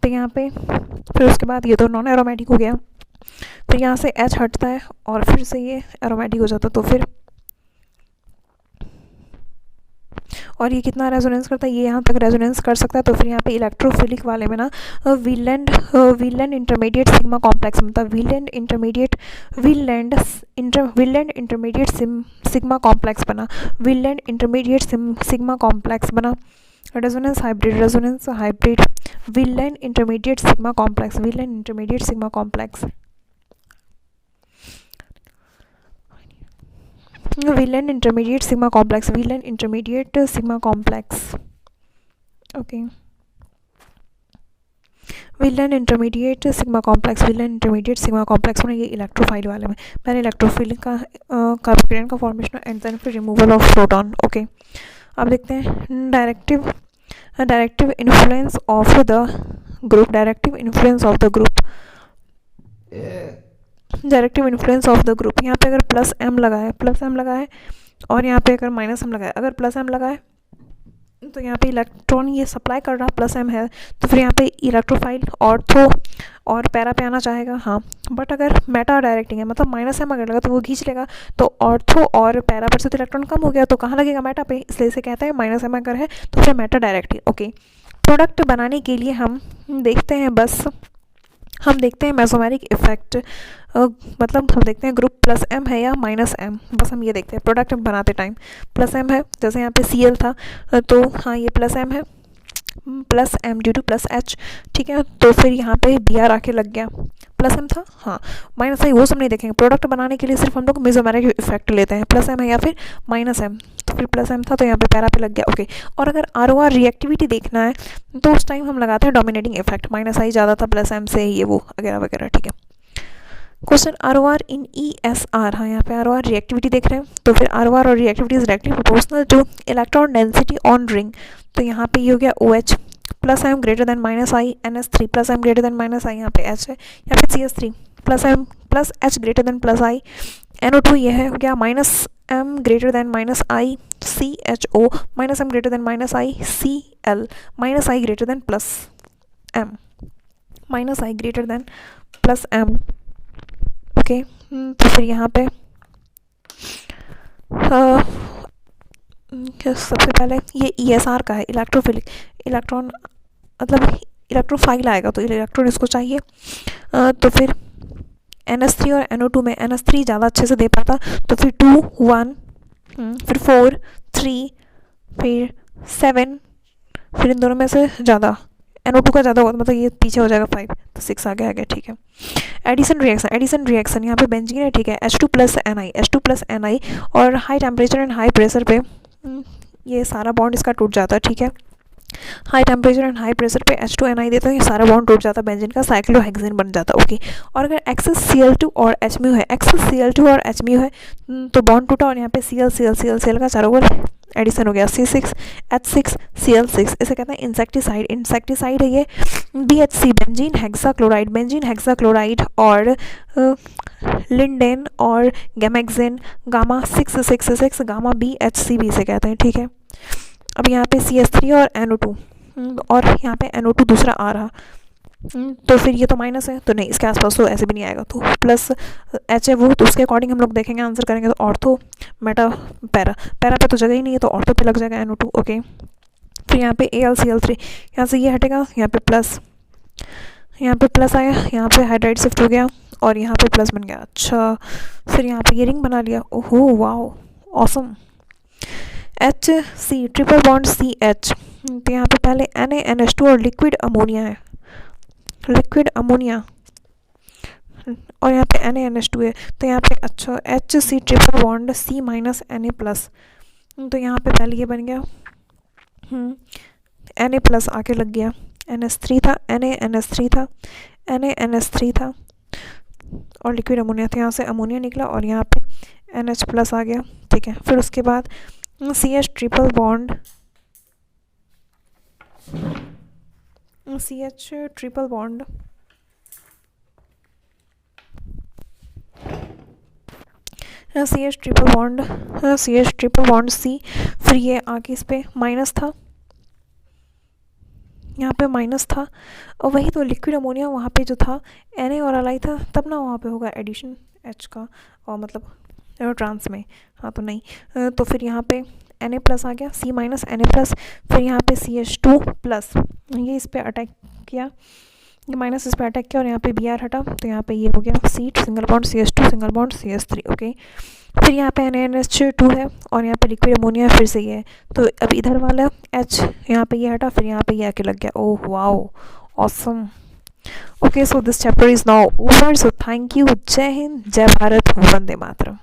तो यहाँ पे फिर उसके बाद ये तो नॉन एरोमेटिक हो गया, फिर यहाँ से H हटता है और फिर से ये एरोमेटिक हो जाता, तो फिर और ये कितना रेजोनेंस करता है, ये यहाँ तक रेजोनेंस कर सकता है, तो फिर यहाँ पे इलेक्ट्रोफिलिक वाले में ना विलेंड इंटरमीडिएट सिग्मा कॉम्प्लेक्स, मतलब विलेंड इंटरमीडिएट सिग्मा कॉम्प्लेक्स बना, विलेंड इंटरमीडिएट सिग्मा कॉम्प्लेक्स बना, resonance hybrid Wheland intermediate sigma complex, Wheland intermediate sigma complex, okay, Wheland intermediate sigma complex होना, ये इलेक्ट्रोफाइल वाले में, पहले इलेक्ट्रोफिल का कार्बोकेटाइन का फॉर्मेशन एंड देन फिर रिमूवल ऑफ प्रोटॉन। ओके, अब देखते हैं directive influence of the group, directive influence of the group, यहाँ पे अगर प्लस एम लगा है और यहाँ पे अगर माइनस एम लगा है, अगर प्लस एम लगा है तो यहाँ पे इलेक्ट्रॉन ये सप्लाई कर रहा प्लस एम है, तो फिर यहाँ पे इलेक्ट्रोफाइल ऑर्थो और पैरा पे आना चाहेगा, हाँ। बट अगर मेटा डायरेक्टिंग है मतलब माइनस एम अगर लगा तो वो खींच लेगा, तो ऑर्थो और पैरा पर से तो इलेक्ट्रॉन कम हो गया, तो कहाँ लगेगा, मेटा पे, इसलिए इसे कहते हैं माइनस एम अगर है तो फिर मेटा डायरेक्टिंग। ओके, प्रोडक्ट बनाने के लिए हम देखते हैं मेसोमेरिक इफेक्ट, मतलब हम देखते हैं ग्रुप प्लस एम है या माइनस एम, बस हम ये देखते हैं प्रोडक्ट बनाते टाइम। प्लस एम है, जैसे यहाँ पे Cl था तो हाँ ये प्लस एम है, plus M due to plus H, ठीक है। तो फिर यहाँ पे बी आर आके लग गया, प्लस एम था, हाँ माइनस आई वो सब नहीं देखेंगे, प्रोडक्ट बनाने के लिए सिर्फ हम लोग मेसोमेरिक इफेक्ट लेते हैं, प्लस एम है या फिर माइनस एम, तो फिर प्लस एम था तो यहाँ पे पैरा पे लग गया, ओके। और अगर आर ओ आर रिएक्टिविटी देखना है तो उस टाइम हम लगाते हैं डोमिनेटिंग इफेक्ट, माइनस आई ज़्यादा था प्लस एम से, ये वो वगैरह वगैरह, ठीक है। Question R O R in E S R, हाँ यहाँ पे आर ओ आर रिएक्टिविटी देख रहे हैं, तो फिर आर ओ आर और reactivity is directly proportional to electron density on ring, तो यहाँ पे ये हो गया O H plus M greater than minus I N S three, plus M greater than minus I, यहाँ पे एच है, यहाँ पे C S three plus M plus H greater than plus I, N O two ये है हो गया minus M greater than minus I C H O, minus M greater than minus I C L, minus I greater than plus M, minus I greater than plus M, okay. तो फिर यहाँ पे सबसे पहले ये ई एस आर का है, electrophilic, electron मतलब इलेक्ट्रोफाइल आएगा तो इलेक्ट्रॉन इसको चाहिए, तो फिर NH3 और NO2 में NH3 ज़्यादा अच्छे से दे पाता, तो फिर 2 1 फिर 4 3 फिर 7, फिर इन दोनों में से ज़्यादा NO2 का ज़्यादा होगा तो मतलब ये पीछे हो जाएगा 5, तो 6 आ गया, ठीक है। एडिशन रिएक्शन यहाँ पे बेंजीन है, ठीक है, H2 प्लस Ni और high temperature and high pressure पे ये सारा बॉन्ड इसका टूट जाता है, ठीक है। High temperature and high pressure पे H2Ni देते हैं, ये सारा बॉन्ड टूट जाता है, बेंजीन का साइक्लोहेक्सेन बन जाता है, ओके। और अगर एक्सेस Cl2 और Hmu है, तो बॉन्ड टूटा और यहाँ पे Cl का चारों ओर एडिशन हो गया, C6H6Cl6, इसे कहते हैं इंसेक्टिसाइड है ये, BHC बेंजीन हेक्साक्लोराइड और लिंडेन और गैमेक्सेन, गामा 666 गामा BHC भी इसे कहते हैं, ठीक है। अब यहाँ पे CH3 और NO2 और यहाँ पे NO2 दूसरा आ रहा, तो फिर ये तो माइनस है तो नहीं, इसके आसपास तो ऐसे भी नहीं आएगा, तो प्लस एच है वो, तो उसके अकॉर्डिंग हम लोग देखेंगे आंसर करेंगे, तो ऑर्थो मेटा पैरा पे तो जगह ही नहीं है तो ऑर्थो पे लग जाएगा NO2, ओके। फिर यहाँ पे AlCl3, यहाँ से ये हटेगा, यहाँ पे प्लस आया, यहाँ पे हाइड्राइड शिफ्ट हो गया और यहाँ पे प्लस बन गया, अच्छा। फिर यहाँ पे ये रिंग बना लिया, ओहो wow awesome. HC triple bond CH, तो यहाँ पे पहले NaNH2 और लिक्विड अमोनिया और यहाँ पे NaNH2 है, तो यहाँ पे अच्छा HC triple bond C minus Na plus, तो यहाँ पे पहले ये बन गया Na प्लस आके लग गया, NH3 था NaNH3 था और लिक्विड अमोनिया था, यहाँ से अमोनिया निकला और यहाँ पे NH प्लस आ गया, ठीक है। फिर उसके बाद CH ट्रिपल बॉन्ड C, फिर ये आगे इस पे माइनस था, यहाँ पे माइनस था, और वही तो लिक्विड अमोनिया वहाँ पे जो था Na और Li था, तब ना वहाँ पे होगा एडिशन H का, और मतलब ट्रांस में, हाँ तो नहीं, तो फिर यहाँ पे Na प्लस आ गया, C माइनस Na प्लस, फिर यहाँ पे CH2 प्लस, ये इस पर अटैक किया, ये माइनस इस पर अटैक किया और यहाँ पे Br हटा, तो यहाँ पे ये हो गया C single bond CH2 single bond CH3, okay. फिर यहाँ पे NaNH2 है और यहाँ पे लिक्विड अमोनिया फिर से ये है, तो अब इधर वाला H यहाँ पे ये हटा, फिर यहाँ पे ये आके लग गया, oh wow awesome. Okay, so this chapter is now over, so thank you, जय हिंद, जय भारत, वंदे मातरम।